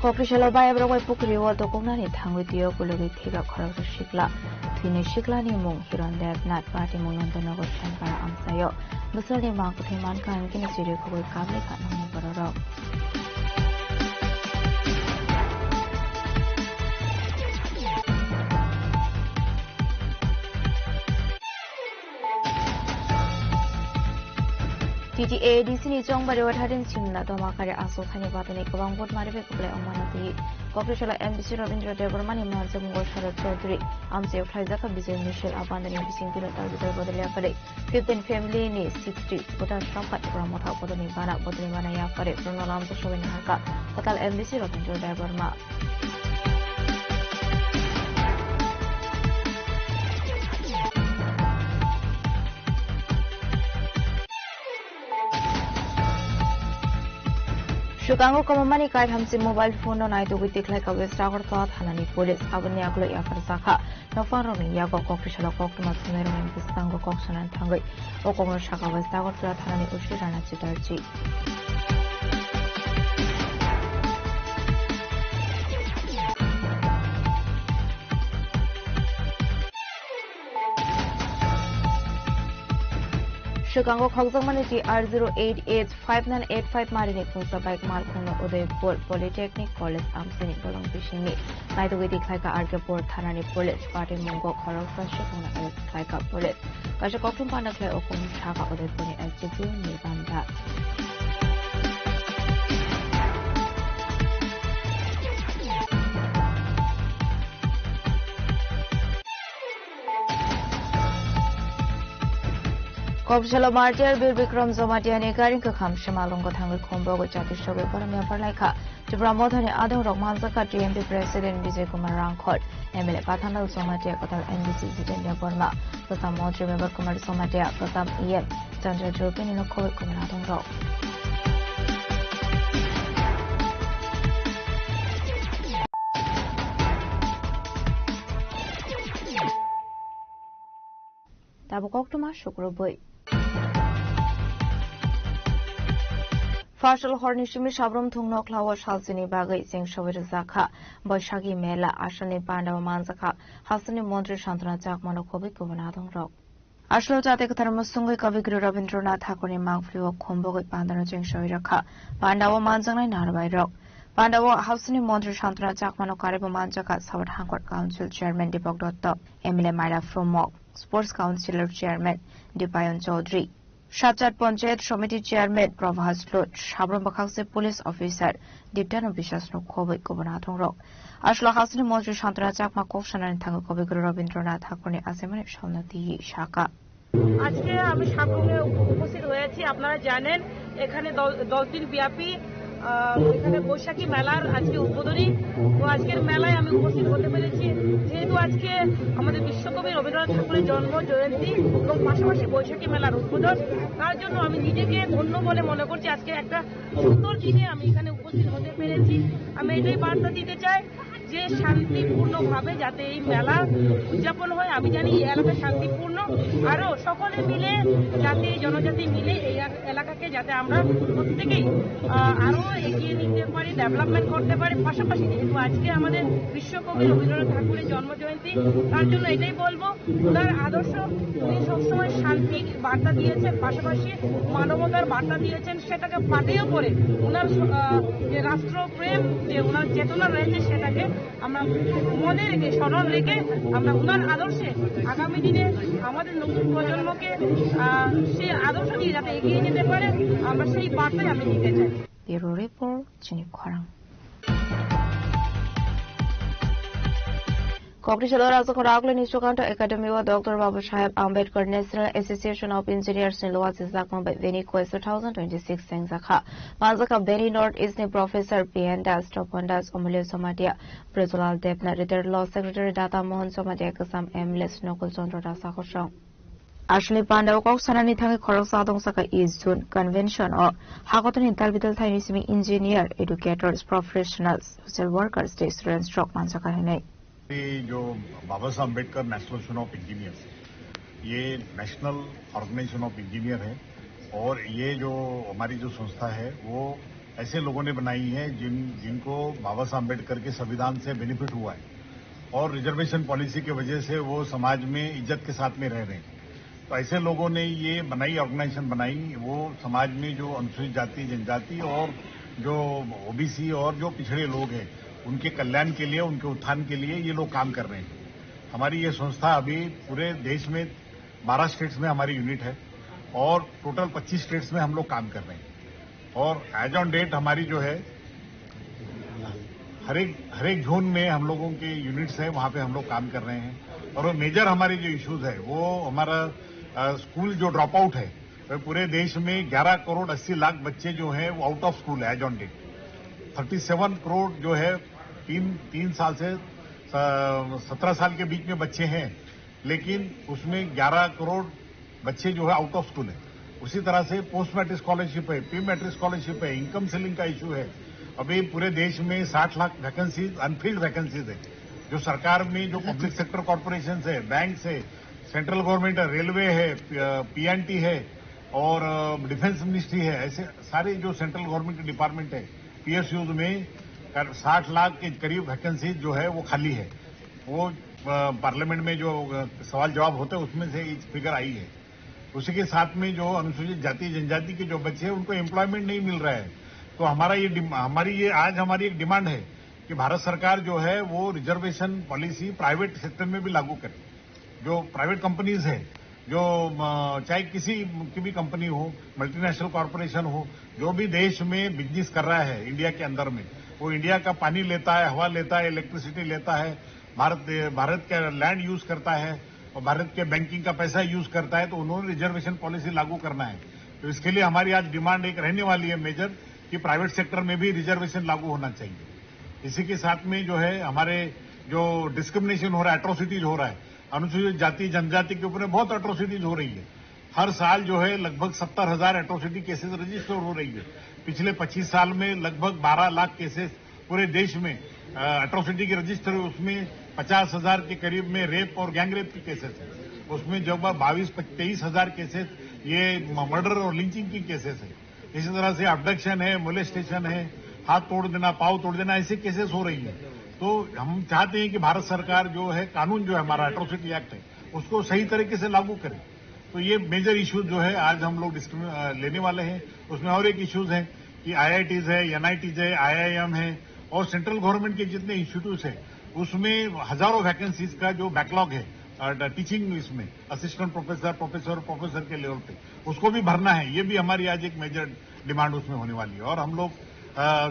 Kokrishala by Abroy Pukri or the Gonani Tang with the Okulugi Tiga Korok Shikla, Twin Shiklani Mung, Hiron Dev, Nat Party Mung and the Nogo Shankara Amsayo, Musali Mankuti Manka and Kinesiri Kugul Kablika and Bororo. TTA Disney Jong by what hadn't seen that Omakari Aso Hani Batani Kawang Bot Maribe play on one of the Kokrishala Embassy of Indra Devermani Mansam Goshara Chaudhry, Amse of Kaizaka Bizil Michel abandoning Bissing to the Yafare, 15 family in 60, but a shop at Ramota Bodonibana, Bodonibana Yafare, from Alamsa showing Haka, Total Embassy of Indra Deverma. Shukango Komamani Kai Hamsi mobile phone on Ido with like a West Tower thought Hanani police, Abanyaglo Yafarsaka, no farming Yago Kokrishala Koktumas and Pistango Kokshan and Tangi, Okomo Shaka West Tower thought Hanani Ushirana Chitarchi. Chicago Hogsmanity R0885985 Marini Pusa bike Markuno Udaipur Polytechnic College Amsini Bolong Fishing. Neither with the Klaka Argapur Tharani Police Party Mungo Korosa Shikuna as Klaka Police. Kashakokum Panakle Okum Shaka Udaipuni as Jibu Nibanda. Kopshala Martyr Bill Bikram Zomatiani Garing Kakam Shamalongo Tangle Combo with Chatishobe Paramia Parlaika to Bramotani Adam Romanzaka TMP President Vijay Kumar Rankot, Emile Patanal Somatia Katal NBC Zitandia Burma, Katam Montri Member Kumar Somatia, Katam EM, Chandra Jopin in a COVID Kumanadon Rock. Tabukokuma Shukroboy. Fashal Hornishimi Shabrum Tungnok Lawa Shalsini Bagai Sing Shavir Zaka, Boshagi Mela, Ashani Panda Manzaka, Hasani Montri Shantana Jakmano Kobi Kuvanadong Rock. Ashlo Jate Kataramusungi Kavigru Rabindranath Hakuni Mangflu Kombo with Pandana Jing Shaviraka, Pandawa Manzanga Narbai Rock. Pandawa Hasani Montri Shantana Jakmano Karibu Manjaka, South Hancourt Council Chairman Dipok Dotto, Emile Maida Fromok, Sports Council Chairman Dipayan Chaudhry. Shachat Panchayat Committee Chairman Pravas Lot, Shabram Bakakse Police Officer, Diptano Bishas no Kobe Gobanaton Rock. Ashla Hasani Montri Shantana Jakma Kokshan and Tango Kobe Rabindranath Hakuni Asemani Shamnati Shaka. আজকে আমি সাবরুমে উপস্থিত হয়েছি আপনারা জানেন এখানে 10 দিন ব্যাপী এখানে বৈশাখী মেলার আজকে উদ্বোধনী তো আজকের মেলায় আমি উপস্থিত হতে পেরেছি যেহেতু আজকে আমাদের বিশ্বকবি রবীন্দ্রনাথ ঠাকুরের জন্ম জয়ন্তী এবং পাশাপাশি বৈশাখী মেলার উদ্বোধন তার জন্য আমি নিজেকে ধন্য বলে মনে করছি আজকে একটা সুন্দর দিনে আমি এখানে উপস্থিত হতে পেরেছি আমি এটাই বার্তা দিতে চাই যে শান্তিপূর্ণভাবে যাতে এই মেলা উদযাপন হয় আমি জানি এই এলাকা শান্তিপূর্ণ আরো সকলে মিলে জাতি জনজাতি মিলে এই এলাকাকে যাতে আমরা প্রত্যেকেই আরো এগিয়ে নিতে পারি ডেভেলপমেন্ট করতে পারি পাশাপাশি যেহেতু আজকে আমাদের বিশ্বকবি রবীন্দ্রনাথ ঠাকুরের জন্মজয়ন্তী তার জন্য এটাই বলবো তার আদর্শ উনি সবসময় শান্তির বার্তা দিয়েছেন পাশাপাশি মানবতার বার্তা দিয়েছেন সেটাকে পাথেয় করে ওনার যে রাষ্ট্রপ্রেম যে ওনার চেতনা রয়েছে সেটাকে আমরা মনে রেখে স্মরণ রেখে আমরা ওনার আদর্শে আগামী দিনে আমাদের নতুন প্রজন্মকে সেই আদর্শ নিয়ে যাতে এগিয়ে যেতে পারে আমরা সেই বার্তাই আমি দিতে চাই। ব্যুরো রিপোর্ট চিনি খরাং। Kognition Razakor Aglan Instructor Academy of Dr. Baba Sahib Ambedkar National Association of Engineers in Loa Zakon by Veni Quest 2026 Sengzaka. Mazaka Veni North is the Professor Piandas Topondas Omule Somadia. Brazilal Depna Retired Law Secretary Data Mohan Somadia Kasam Emles Nokul Sondra Rasakosho. Ashley Panda Kok Sanani Tangi Korosadong Saka is June Convention or Hakotan Talbital Tainisimi Engineer, Educators, Professionals, Social Workers, Students, Stroke Mansaka Hene. जो बाबा Saheb Ambedkar national association of engineers ये national organisation of engineer है और ये जो हमारी जो संस्था है वो ऐसे लोगों ने बनाई है जिनको बाबा साहब अम्बेडकर के संविधान से बेनिफिट हुआ है और रिजर्वेशन पॉलिसी की वजह से वो समाज में इज्जत के साथ में रह रहे हैं। तो ऐसे लोगों ने ये बनाई ऑर्गेनाइजेशन बनाई, वो समाज में जो अनुसूचित जाति जनजाति और जो ओबीसी और जो पिछड़े लोग हैं उनके कल्याण के लिए, उनके उत्थान के लिए ये लोग काम कर रहे हैं। हमारी ये संस्था अभी पूरे देश में 12 स्टेट्स में हमारी यूनिट है और टोटल 25 स्टेट्स में हम लोग काम कर रहे हैं और एज ऑन डेट हमारी जो है हर एक जोन में हम लोगों के यूनिट्स हैं, वहां पे हम लोग काम कर रहे हैं। और मेजर हमारी जो इश्यूज है वो हमारा स्कूल जो ड्रॉप आउट है, तो पूरे देश में 11 करोड़ 80 लाख बच्चे जो हैं वो आउट ऑफ स्कूल है एज ऑन डेट। 37 करोड़ जो है 3 साल से 17 साल के बीच में बच्चे हैं, लेकिन उसमें 11 करोड़ बच्चे जो है आउट ऑफ स्कूल है। उसी तरह से पोस्ट मैट्रिक स्कॉलरशिप है, प्री मैट्रिक स्कॉलरशिप है, इनकम सीलिंग का इश्यू है। अभी पूरे देश में 60 लाख वैकेंसीज अनफिल्ड वैकेंसीज है जो सरकार में जो पब्लिक सेक्टर कॉर्पोरेशन है, बैंक है, सेंट्रल गवर्नमेंट है, रेलवे है, पीएनटी है और डिफेंस मिनिस्ट्री है, ऐसे सारे जो सेंट्रल गवर्नमेंट के डिपार्टमेंट है पीएसयूज में 60 लाख के करीब वैकेंसी जो है वो खाली है। वो पार्लियामेंट में जो सवाल जवाब होते हैं उसमें से एक फिगर आई है। उसी के साथ में जो अनुसूचित जाति जनजाति के जो बच्चे हैं उनको एम्प्लॉयमेंट नहीं मिल रहा है। तो हमारी एक डिमांड है कि भारत सरकार जो है वो रिजर्वेशन पॉलिसी प्राइवेट सेक्टर में भी लागू करे। जो प्राइवेट कंपनीज है, जो चाहे किसी की भी कंपनी हो, मल्टीनेशनल कॉर्पोरेशन हो, जो भी देश में बिजनेस कर रहा है इंडिया के अंदर में, वो इंडिया का पानी लेता है, हवा लेता है, इलेक्ट्रिसिटी लेता है, भारत का लैंड यूज करता है और भारत के बैंकिंग का पैसा यूज करता है, तो उन्होंने रिजर्वेशन पॉलिसी लागू करना है। तो इसके लिए हमारी आज डिमांड एक रहने वाली है मेजर कि प्राइवेट सेक्टर में भी रिजर्वेशन लागू होना चाहिए। इसी के साथ में जो है हमारे जो डिस्क्रिमिनेशन हो रहा है, एट्रोसिटीज हो रहा है, अनुसूचित जाति जनजाति के ऊपर बहुत एट्रोसिटीज हो रही है। हर साल जो है लगभग 70,000 एट्रोसिटी केसेस रजिस्टर हो रही है। पिछले 25 साल में लगभग 12 लाख केसेस पूरे देश में एट्रोसिटी के रजिस्टर हुए, उसमें 50,000 के करीब में रेप और गैंग रेप के केसेस है। उसमें जब 22-23,000 केसेस ये मर्डर और लिंचिंग की केसेस है। इसी तरह से अबडक्शन है, मोलेस्टेशन है, हाथ तोड़ देना, पाँव तोड़ देना, ऐसे केसेस हो रही है। तो हम चाहते हैं कि भारत सरकार जो है कानून जो है हमारा एट्रोसिटी एक्ट है उसको सही तरीके से लागू करे। तो ये मेजर इश्यूज जो है आज हम लोग लेने वाले हैं। उसमें और एक इश्यूज है कि आईआईटीज है, एनआईटीज है, आईआईएम है और सेंट्रल गवर्नमेंट के जितने इंस्टीट्यूट है उसमें हजारों वैकेंसीज का जो बैकलॉग है टीचिंग इसमें असिस्टेंट प्रोफेसर के लेवल पे उसको भी भरना है। ये भी हमारी आज एक मेजर डिमांड उसमें होने वाली है। और हम लोग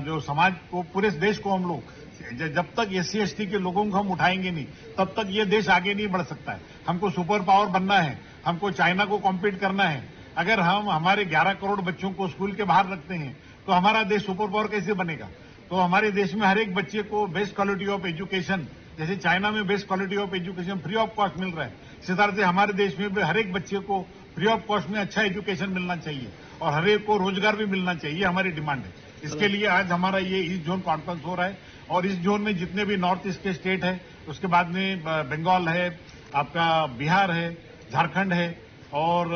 जो समाज को, पूरे देश को हम लोग जब तक SC ST के लोगों को हम उठाएंगे नहीं तब तक ये देश आगे नहीं बढ़ सकता है। हमको सुपर पावर बनना है, हमको चाइना को कॉम्पीट करना है। अगर हम हमारे 11 करोड़ बच्चों को स्कूल के बाहर रखते हैं तो हमारा देश सुपर पावर कैसे बनेगा? तो हमारे देश में हर एक बच्चे को बेस्ट क्वालिटी ऑफ एजुकेशन, जैसे चाइना में best quality of education free of cost मिल रहा है, इसी तरह से हमारे देश में भी हर एक बच्चे को फ्री ऑफ कॉस्ट में अच्छा एजुकेशन मिलना चाहिए और हर एक को रोजगार भी मिलना चाहिए। हमारी डिमांड है। इसके लिए आज हमारा ये ईस्ट जोन कॉन्फ्रेंस हो रहा है और इस जोन में जितने भी नॉर्थ ईस्ट के स्टेट है, उसके बाद में बंगाल है, आपका बिहार है, झारखंड है और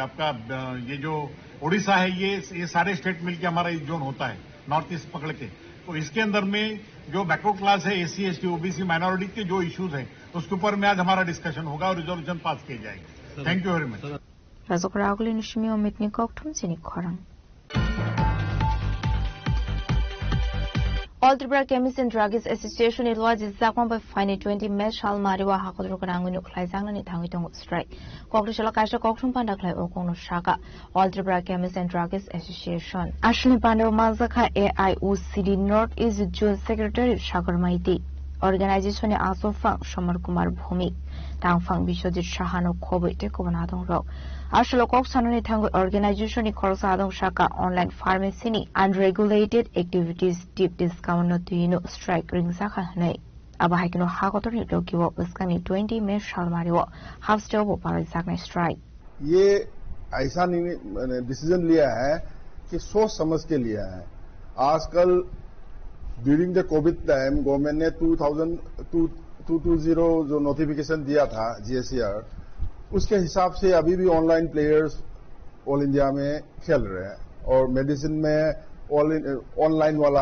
आपका ये जो उड़ीसा है, ये सारे स्टेट मिलकर हमारा इस जोन होता है नॉर्थ ईस्ट पकड़ के। तो इसके अंदर में जो बैकवर्ड क्लास है, SC ST OBC माइनॉरिटी के जो इश्यूज है उसके ऊपर में आज हमारा डिस्कशन होगा और रिजोल्यूशन पास किए जाएंगे। Thank you very much. All Tripura Chemists and Drugs Association ilwaji zakma by fine 20 mesh hal mariwa hakodro kanangunu klaizangna ni thangitong strike. Kokrishala kaisa kokthum panda klai okongno shaka. All Tripura Chemists and Drugs Association. Ashni Pandar Mazaka AIOCD North East Joint Secretary Shagar Maiti. Organization Asofang Shamar Kumar Bhumi. Tangfang Bishojit Shahano Kobe Tekobanadong Rock. Ashalokok Sanani Tango Organization Korsadong Shaka Online Pharmacy ni Unregulated Activities Deep Discount no Tuino Strike Ring Zakane. Abahikino Hakotori Lokiwo Uskani 20 May Shalmariwo Half Stove Parazakne Strike. ये ऐसा decision लिया है कि सोच समझ के लिया है. आजकल during the Covid time government ने 220 जो नोटिफिकेशन दिया था GSER उसके हिसाब से अभी भी ऑनलाइन प्लेयर्स ऑल इंडिया में खेल रहे हैं और मेडिसिन में ऑनलाइन वाला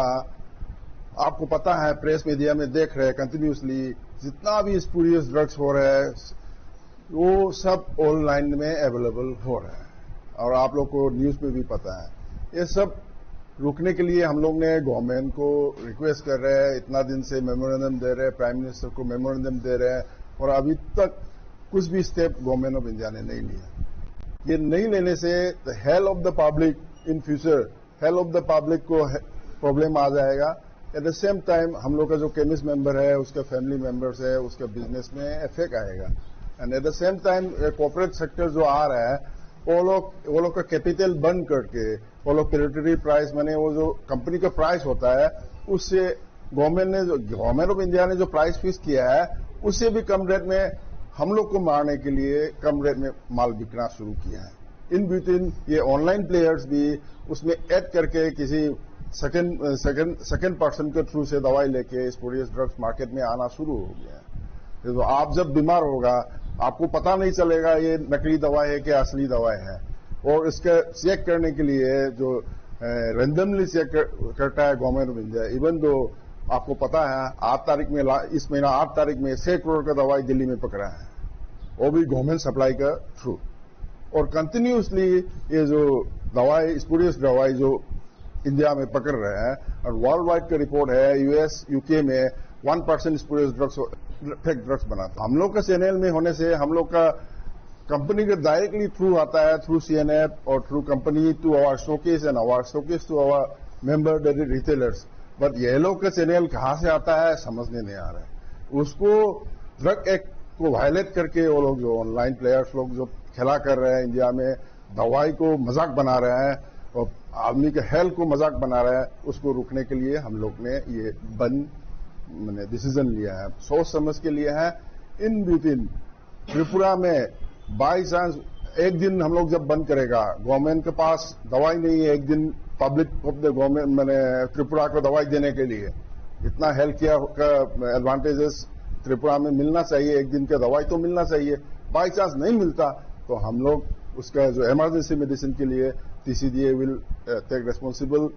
आपको पता है प्रेस मीडिया में देख रहे हैं कंटिन्यूसली जितना भी स्पूरियस ड्रग्स हो रहे हैं वो सब ऑनलाइन में अवेलेबल हो रहा है और आप लोग को न्यूज में भी पता है. ये सब रुकने के लिए हम लोग ने गवर्नमेंट को रिक्वेस्ट कर रहे हैं. इतना दिन से मेमोरेंडम दे रहे हैं, प्राइम मिनिस्टर को मेमोरेंडम दे रहे हैं और अभी तक कुछ भी स्टेप गवर्नमेंट ऑफ इंडिया ने नहीं लिया. ये नहीं लेने से the health of the public in future health of the public को प्रॉब्लम आ जाएगा. एट द सेम टाइम हम लोग का जो केमिस्ट मेंबर है उसका फैमिली मेंबर्स है उसका बिजनेस में इफेक्ट आएगा. And at the same time corporate sector जो आ रहा है वो लोग का कैपिटल बंद करके वो लोग टेरिटरी प्राइस माने वो जो कंपनी का प्राइस होता है उससे गवर्नमेंट ऑफ इंडिया ने जो प्राइस फिक्स किया है उससे भी कम रेट में हम लोग को मारने के लिए कम रेट में माल बिकना शुरू किया है. इन बिटवीन ये ऑनलाइन प्लेयर्स भी उसमें ऐड करके किसी सेकंड पर्सन के थ्रू से दवाई लेके स्पूरियस ड्रग्स मार्केट में आना शुरू हो गया है. तो आप जब बीमार होगा आपको पता नहीं चलेगा ये नकली दवाई है कि असली दवाई है और इसका चेक करने के लिए जो रेंडमली चेक करता है government of India. Even though आपको पता है 8 तारीख में इस महीना 8 तारीख में 6 करोड़ का दवाई दिल्ली में पकड़ा है वो भी गवर्नमेंट सप्लाई का थ्रू और कंटिन्यूसली ये जो दवाई स्पूरियस दवाई जो इंडिया में पकड़ रहे हैं और वर्ल्ड वाइड का रिपोर्ट है US UK में 1% स्पूरियस ड्रग्स फेक ड्रग्स बनाता. हम लोग का चैनल में होने से हम लोग का कंपनी का डायरेक्टली थ्रू आता है थ्रू CNF और through company to our showcase and our showcase to our member retailers. But ये लोग का चैनल कहां से आता है समझने नहीं आ रहा है. उसको ड्रग एक्ट को वायलेट करके वो लोग जो ऑनलाइन प्लेयर्स लोग जो खेला कर रहे हैं इंडिया में दवाई को मजाक बना रहे हैं और आदमी के हेल्थ को मजाक बना रहे हैं उसको रोकने के लिए हम लोग ने ये बंद मैंने डिसीजन लिया है. सोच समझ के लिए है. इन बिटवीन त्रिपुरा में बाई चांस एक दिन हम लोग जब बंद करेगा गवर्नमेंट के पास दवाई नहीं है एक दिन पब्लिक ऑफ द गवर्नमेंट मैंने त्रिपुरा को दवाई देने के लिए इतना हेल्थ केयर का एडवांटेजेस त्रिपुरा में मिलना चाहिए. एक दिन का दवाई तो मिलना चाहिए. बाई चांस नहीं मिलता तो हम लोग उसका जो इमरजेंसी मेडिसिन के लिए TCDA will take responsible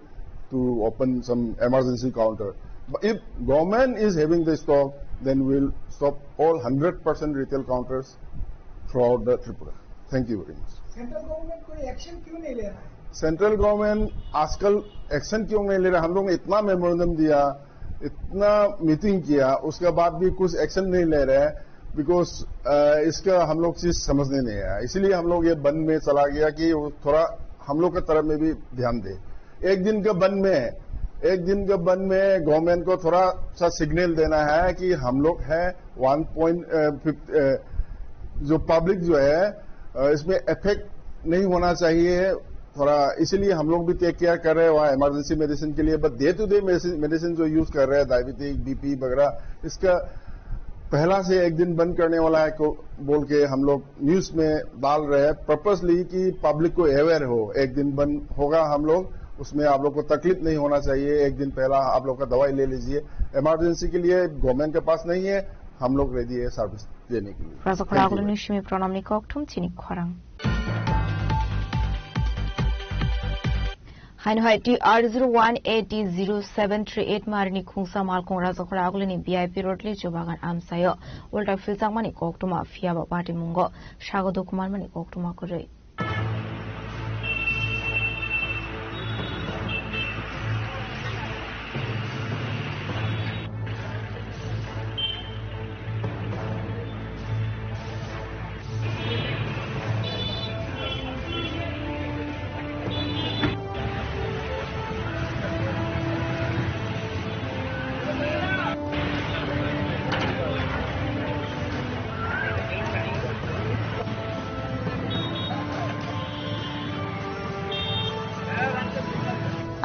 to open some emergency counter. If government is having the stock, then we'll stop all 100% retail counters throughout the Tripura. Thank you very much. Central government कोई action क्यों नहीं ले रहा है? Central government आजकल action क्यों नहीं ले रहा? हम लोग ने इतना मेमोरेंडम दिया, इतना मीटिंग किया, उसके बाद भी कुछ एक्शन नहीं ले रहे हैं बिकॉज इसका हम लोग चीज समझने नहीं आया. इसलिए हम लोग ये बंद में चला गया कि थोड़ा हम लोग की तरफ में भी ध्यान दे. एक दिन के बंद में गवर्नमेंट को थोड़ा सा सिग्नल देना है कि हम लोग है 1.5 जो पब्लिक जो है इसमें इफेक्ट नहीं होना चाहिए थोड़ा. इसलिए हम लोग भी टेक केयर कर रहे हैं वहां इमरजेंसी मेडिसिन के लिए. But day to day medicine जो यूज कर रहे हैं डायबिटिक BP वगैरह इसका पहला से एक दिन बंद करने वाला है को बोल के हम लोग न्यूज में डाल रहे हैं पर्पसली कि पब्लिक को अवेयर हो. एक दिन बंद होगा हम लोग उसमें आप लोग को तकलीफ नहीं होना चाहिए. एक दिन पहला आप लोग का दवाई ले लीजिए. इमरजेंसी के लिए गवर्नमेंट के पास नहीं है हम लोग रेडी है सर्विस देने के लिए. Hainhai TR018073 Marini Kungsa Malkong Razakagulini BIP Rodley Jobagan Amsayo Ulta Filsamani Koktuma Fiaba Party Mungo Shago Dokumanmani Koktuma Kore.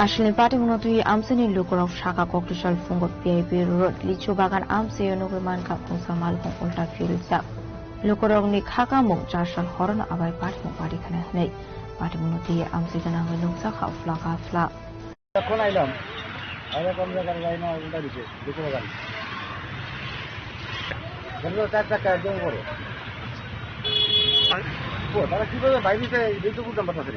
আসলে পার্টি মূলত আমসেনি লুকরক শাখা ককরিশাল ফুঙ্গ পিআইপি রোড লিচু বাগান আমসে নগর মানকা পুংসা মালকং উল্টা ফিউলসা লুকরকনি খাকা মুখ চারশাল হরন আবাই পার্টি মুখ পার্টি খানে হनै পার্টি মূলত আমসে গানা হই নুকসা খাফলা খাফলা এখন আইলাম আরে কম জায়গায় যাই না উল্টা দিছে লিচু বাগান গেল চারটা একদম বড় ও তারা কিভাবে বাইরে লিচু বুঝতে পারতেছে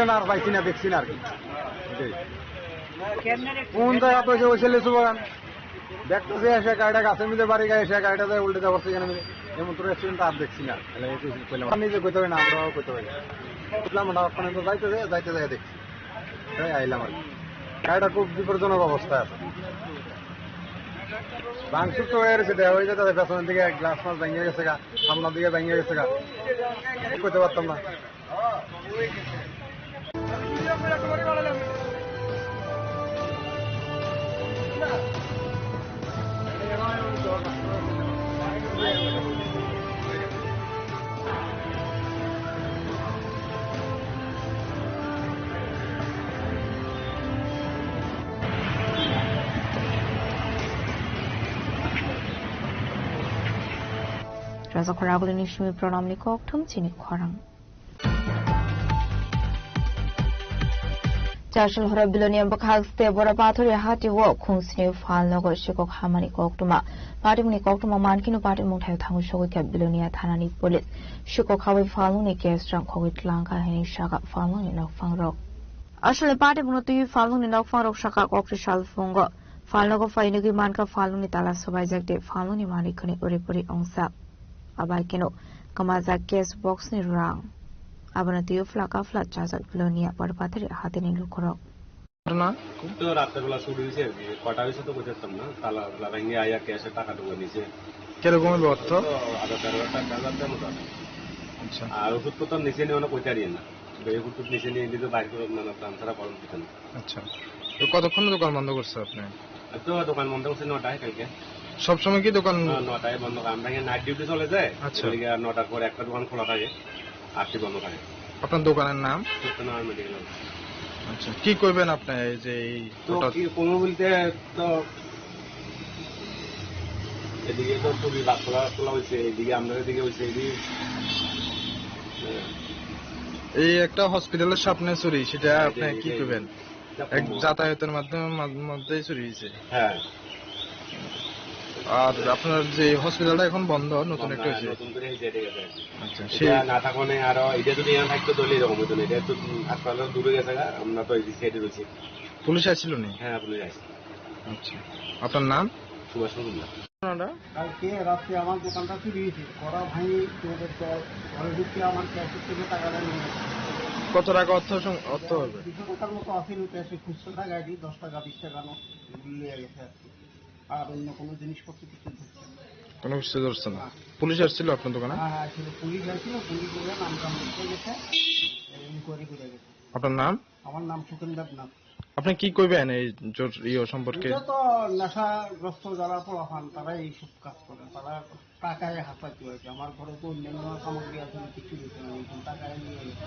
না আর পাইছি না দেখছি না আর কি কোন জায়গা তো ওই ছেলে সুবাগান দেখতেছে এসে গাড়িটা গাছের মধ্যে বাড়ি গায়ে এসে গাড়িটা যায় উল্টে যাওয়ার সেখানে এমন তোর অ্যাক্সিডেন্ট আর দেখছি না নিজে কইতে হবে না আমরাও কইতে হবে বুঝলাম না ওখানে তো যাইতে যায় দেখছি তাই আইলাম আর গাড়িটা খুব বিপজ্জনক অবস্থায় আছে ভাঙচুর তো হয়ে গেছে দেওয়া হয়ে যেতে পেছনের দিকে গ্লাস মাছ ভেঙে গেছে গা সামনের দিকে ভেঙে গেছে গা করতে পারতাম না Raza Koragul Nishimi Pronamni Koktum Chini Korang. Jashal Horabilonian Bakal Stebora Battery Hati Walk, Kunsni Fal Nogor Shikok Hamani Koktuma, Patimuni Koktuma Mankino Patimut have Tango Shoka Bilonia Tanani Police, Shikok Hawi Faluni Gestram Kovit Lanka Henny Shaka Falun in Fang Rock. Ashal Patimuti Falun in Fang Shaka Okrishal Fungo, Falnogo Fainigi Manka Faluni Talasovizak de Faluni Manikuni Uripuri Onsa. Abai keno kamaza case box ni rang abanatiyo flaka flat chazat bilonia parpatri hatini lukoro না খুব তো রাতের বেলা শুরু হয়েছে কটা হয়েছে তো বুঝতাম না তালা ভেঙে আয়া ক্যাশে টাকা ঢুকে নিছে কিরকম অর্থ 13,000 টাকা মতো আচ্ছা আর ওষুধ তো নিচে নিয়ে অনেক পয়সা না ওষুধ নিচে নিয়ে দিতে বাইরে করে মানে ট্রান্সফার করার কিছু না আচ্ছা তো কতক্ষণ দোকান বন্ধ করছে আপনি তো দোকান বন্ধ করছে 9টায় কালকে সবসময় কি দোকান 9টায় বন্ধ আমরা নাইট ডিউটি চলে যায় আচ্ছা 9টার পর একটা দোকান খোলা থাকে 8টি বন্ধ থাকে আপনার দোকানের নাম সত্যনারায়ণ মেডিকেল আচ্ছা কি করবেন আপনি এই যে তো কি কোনো বলতে তো এদিকে তো চুরি খোলা হয়েছে এদিকে আমাদের দিকে হয়েছে এই একটা হসপিটালের সামনে চুরি সেটা আপনি কি করবেন এক যাতায়াতের মধ্যে চুরি হয়েছে হ্যাঁ আর আপনার যে হসপিটালটা এখন বন্ধ নতুন একটা হয়েছে নতুন করে আচ্ছা সেটা না থাকলে আর এটা যদি না থাকতো তাহলে এরকম হতো না এটা তো হাসপাতাল দূরে গেছে আমরা তো এই সাইডে রয়েছি পুলিশ আসছিল না হ্যাঁ পুলিশ আসছে আচ্ছা আপনার নাম সুভাষ মুন্ডা কালকে রাত্রে আমার দোকানটা চুরি হয়েছে করা ভাঙি আমার ক্যাশের থেকে টাকাটা নিয়ে কত টাকা অর্থ হবে 200 টাকার মতো আসিল ক্যাশে খুচরো টাকা 10 টাকা 20 টাকা নো নিয়ে গেছে আর অন্য কোনো জিনিসপত্র কিছু কোনো কিছু ধরছে না পুলিশ আসছিল আপনার দোকানে হ্যাঁ আসলে পুলিশ আসছিল পুলিশ বলে নামটা মুছে গেছে ইনকোয়ারি করে গেছে আপনার নাম আমার নাম সুকেন্দ্র নাথ আপনি কি কইবেন এই সম্পর্কে তো নেশাগ্রস্ত যারা পোলাপান তারা এইসব কাজ করে তারা টাকায় হাতাতে হয়েছে আমার ঘরে তো অন্যান্য সামগ্রী আছে কিছু দিতে না টাকায় নিয়ে গেছে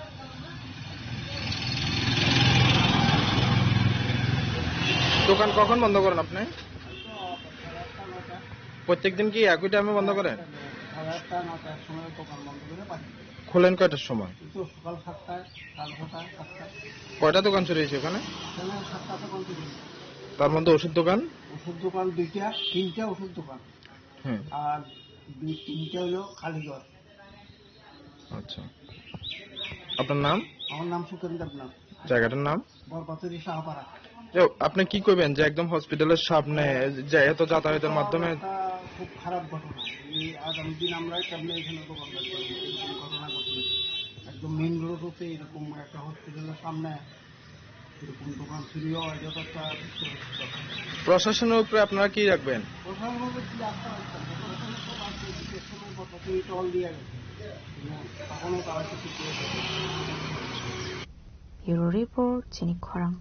দোকান কখন বন্ধ করেন আপনি প্রত্যেকদিন কি একই টাইমে বন্ধ করেন খোলেন কয়টার সময় সকাল 7টায় কয়টা দোকান চলে এসেছে ওখানে তার মধ্যে ওষুধ দোকান 2টা 3টা ওষুধ দোকান আর 2-3টা হলো খালিঘর আচ্ছা আপনার নাম আমার নাম সুকেন্দ্র নাথ জায়গাটার নাম বরপাতুরি শাহপাড়া আপনি কি করবেন যে একদম হসপিটালের সামনে যে এত যাতায়াতের মাধ্যমে খুব খারাপ ঘটনা এই আগামী দিন আমরা সামনে এখানে ঘটনা ঘটছে একদম মেইন রোড হচ্ছে এরকম একটা হসপিটালের সামনে এরকম দোকান চুরি হওয়া এটা তো একটা প্রশাসনের উপরে আপনারা কি রাখবেন প্রশাসনের উপরে কি আস্থা রাখবেন প্রশাসনের টল দিয়ে তখনও তারা কিছু Euro Report Chini Korang.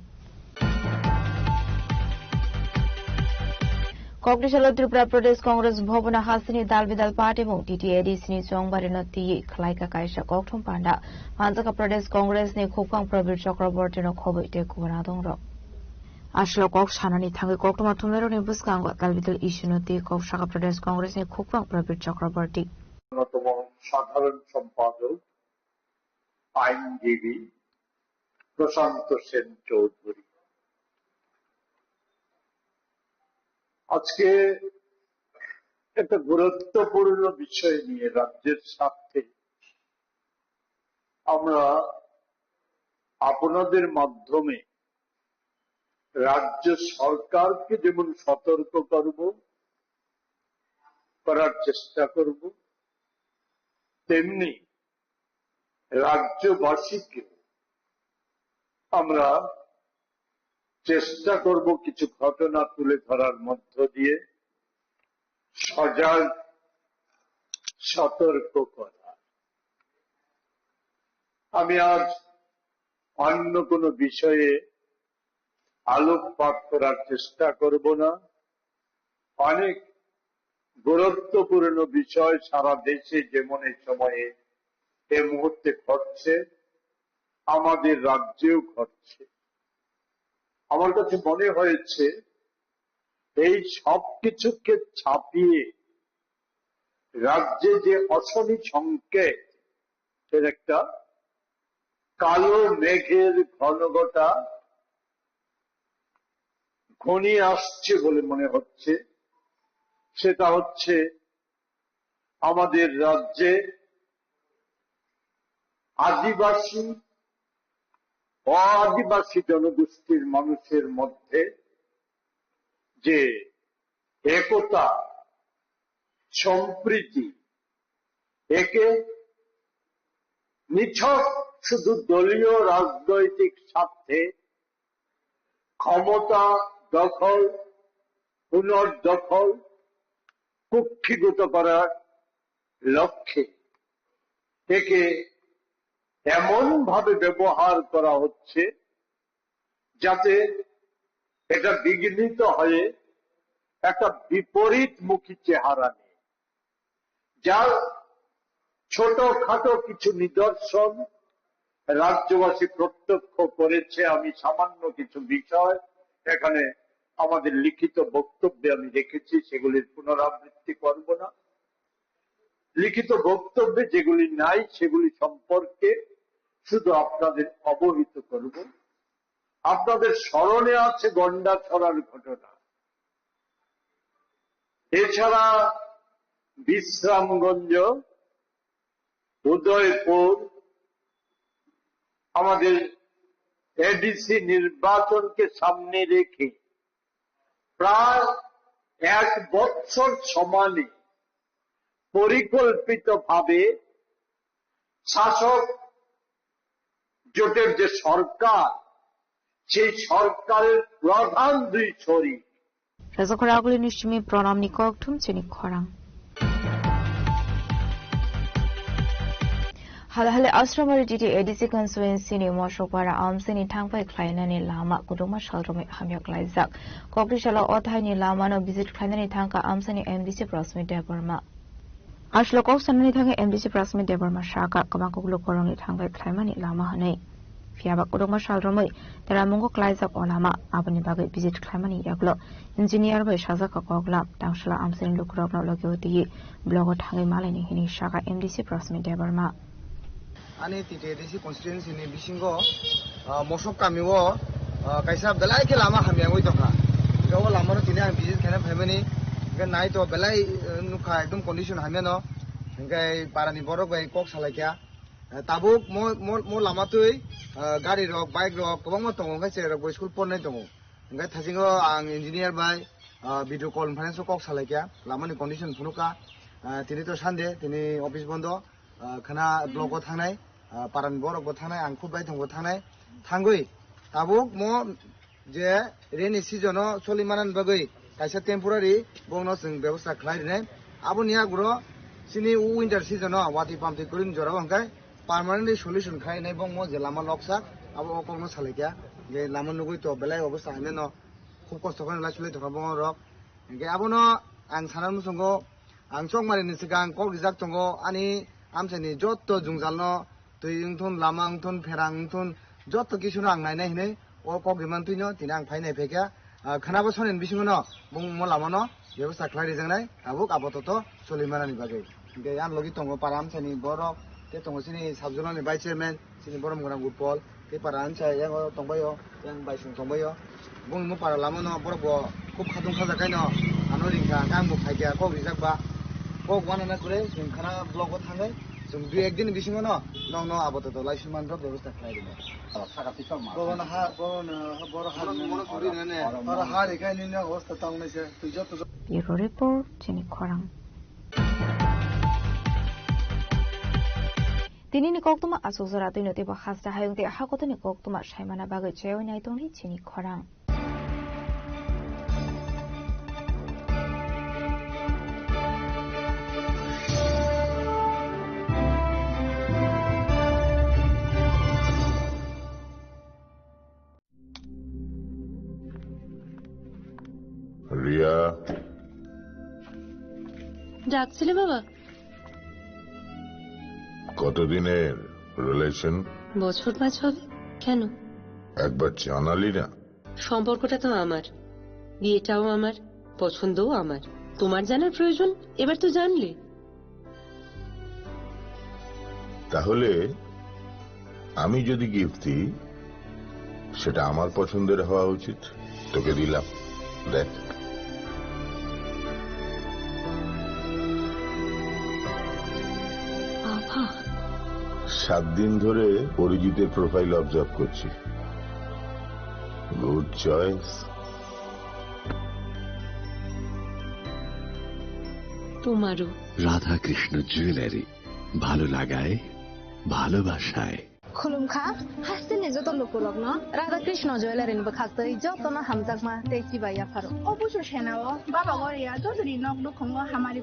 Kokdishalo Tripura Pradesh Congress Bhavana Hasini Dalbidal Party Mo TTAD Sini Chongbarina Ti Khlaika Kaisa Kokthum Panda Manjaka Pradesh Congress ne Khopang Prabir Chakraborty no Khoboi te Kubanadong Ro Ashlo Kok Shanani Thangi Koktuma Tumero ne Buskangwa Dalbidal Ishunuti Kok Shaka Pradesh Congress ne Khopang Prabir Chakraborty অন্যতম সাধারণ সম্পাদক আইনজীবী প্রশান্ত সেন চৌধুরী আজকে একটা গুরুত্বপূর্ণ বিষয় নিয়ে রাজ্যের স্বার্থে আমরা আপনাদের মাধ্যমে রাজ্য সরকারকে যেমন সতর্ক করার চেষ্টা করব তেমনি রাজ্যবাসীকে আমরা চেষ্টা করব কিছু ঘটনা তুলে ধরার মধ্য দিয়ে সজাগ সতর্ক করা। আমি আজ অন্য কোনো বিষয়ে আলোকপাত করার চেষ্টা করব না। অনেক গুরুত্বপূর্ণ বিষয় সারা দেশে যেমন এই সময়ে এ মুহূর্তে ঘটছে আমাদের রাজ্যেও ঘটছে। আমার কাছে মনে হয়েছে এই সব কিছুকে ছাপিয়ে রাজ্যে যে অশনি সংকেত এর একটা কালো মেঘের ঘনঘটা ঘনিয়ে আসছে বলে মনে হচ্ছে, সেটা হচ্ছে আমাদের রাজ্যে আদিবাসী আদিবাসী জনগোষ্ঠীর মানুষের মধ্যে যে একতা সম্প্রীতি, একে নিছক শুধু দলীয় রাজনৈতিক স্বার্থে ক্ষমতা দখল পুনর্দখল কুক্ষিগত করার লক্ষ্যে একে এমন ভাবে ব্যবহার করা হচ্ছে যাতে এটা বিঘ্নিত হয়ে একটা বিপরীতমুখী চেহারা নেয়, যার ছোটখাটো কিছু নিদর্শন রাজ্যবাসী প্রত্যক্ষ করেছে। আমি সামান্য কিছু বিষয় এখানে আমাদের লিখিত বক্তব্যে আমি রেখেছি, সেগুলির পুনরাবৃত্তি করব না। লিখিত বক্তব্যে যেগুলি নাই সেগুলি সম্পর্কে শুধু আপনাদের অবহিত করব। আপনাদের স্মরণে আছে গন্ডাছড়ার ঘটনা, এছাড়া বিশ্রামগঞ্জ, উদয়পুর, আমাদের এডিসি নির্বাচনকে সামনে রেখে প্রায় 1 বছর সমানে পরিকল্পিতভাবে শাসক জোটের যে সরকার, সেই সরকারের প্রধান 2 শরিক রাজকরাগুলি নিশ্চিমি প্রণাম নিককঠুম চিনি খরাং Halahale Asramari Diti Edisi Constituency ni Moshokwara Amsini Tangpai Klainani Lama Kuduma Shalromi Hamyak Laizak Kokrishala Othai ni Lama no visit Klainani Tangka Amsini MDC Prosmi Deborma Ashlokok Sanani Tanga MDC Prosmi Deborma Shaka Kamakulu Korongi Tangpai Klaimani Lama Hanei Fiaba Kuduma Shalromi Teramungo Klaizak Olama Abani Bagai visit Klaimani Yaglo Engineer by Shazaka Kogla Tangshala Amsini Lukurogno Logioti Blogot Hangi Malini Hini Shaka MDC Prosmi Deborma Ani TTADC constituency ni bisingo mosok kamiwo kaisa belai ke lama hamya ngoi toka gawa lama no tini ang visit khana family ga nai to belai nukha ekdom condition hamya no ngai parani borok bai kok salakya tabuk mo lama tui gari rok bike rok kobang tongo ngai che rok school pon nai tongo ngai thajingo ang engineer bai video conference kok salakya lama ni condition phunuka tini to sande tini office bondo khana block o thangnai paran borok bo thangnai ang khub bai thongbo thangnai thangui tabuk mo je rainy season o solimanan bagui kaisa temporary bongno sing ব্যবস্থা khlai rene aboni agro sini winter season o wati pamti kurin jora bangkai permanently solution khai nai bong mo je lama loksa abo okongno salekya je lama nugui to belai obostha hane no khub kosto khane lasule thoka bong rok Hingke abono ang sanan musongo ang chokmari ni sigang kok rijak tongo ani amsani jotto jungjalno tui ungthon lama ungthon pherang ungthon jotto kisuno ang nainai hinai o kok giman tuino tini ang phainai phekya khanabo sonen bisingono mo lamano ব্যবস্থা খাই রেজাংনাই আবুক আপাতত সলিমানানি বাগে হingke an logi tongo param sani borok te tongo sini sabjunani vice chairman sini borom gora gurpol te paran sa yang tongbayo yang baisung tongbayo bung mo para lamono borok bo খুব খাদুং খাজা কাইনো ano ringka kang bo phaikya kok rijak ba kok wanana kure जों khana blog o thangai जों দুই একদিন বিসিngono nong no apaতত laisman rok ব্যবস্থা খাই দিনো সাকাতি চলমা বড় হা মনো চুরি নেনে আর হার একাই নিনে অবস্থা তাংনাইছে তুই যত Bureau Report, Jenny Korang. Tini ni koktuma asosora tino tiba khasda hayung te hakoto ni koktuma shaimana bagai cheyo nyai tongni Jenny Korang. Riya ডাকছিলে বাবা? কতদিনের রিলেশন? বছর 5 হবে। কেন? একবার জানালি না? সম্পর্কটা তো আমার, বিয়েটাও আমার, পছন্দও আমার। তোমার জানার প্রয়োজন এবার তো জানলে। তাহলে আমি যদি গিফট দিই সেটা আমার পছন্দের হওয়া উচিত। তোকে দিলাম, দেখ। বাবা, 7 দিন ধরে অরিজিতের প্রোফাইল অবজার্ভ করছি। Good choice. তোমারও। রাধাকৃষ্ণ জুয়েলারি, ভালো লাগায় ভালোবাসায়। খুলুমখা হাসিনে যত লোকলক ন রাধাকৃষ্ণ জুয়েলারি নিবে খাস্তই যত না হামজাকমা তেচি বাইয়া ফারো অবশ্য সেনাও বাবা গরিয়া যদি নক দুঃখ হামারি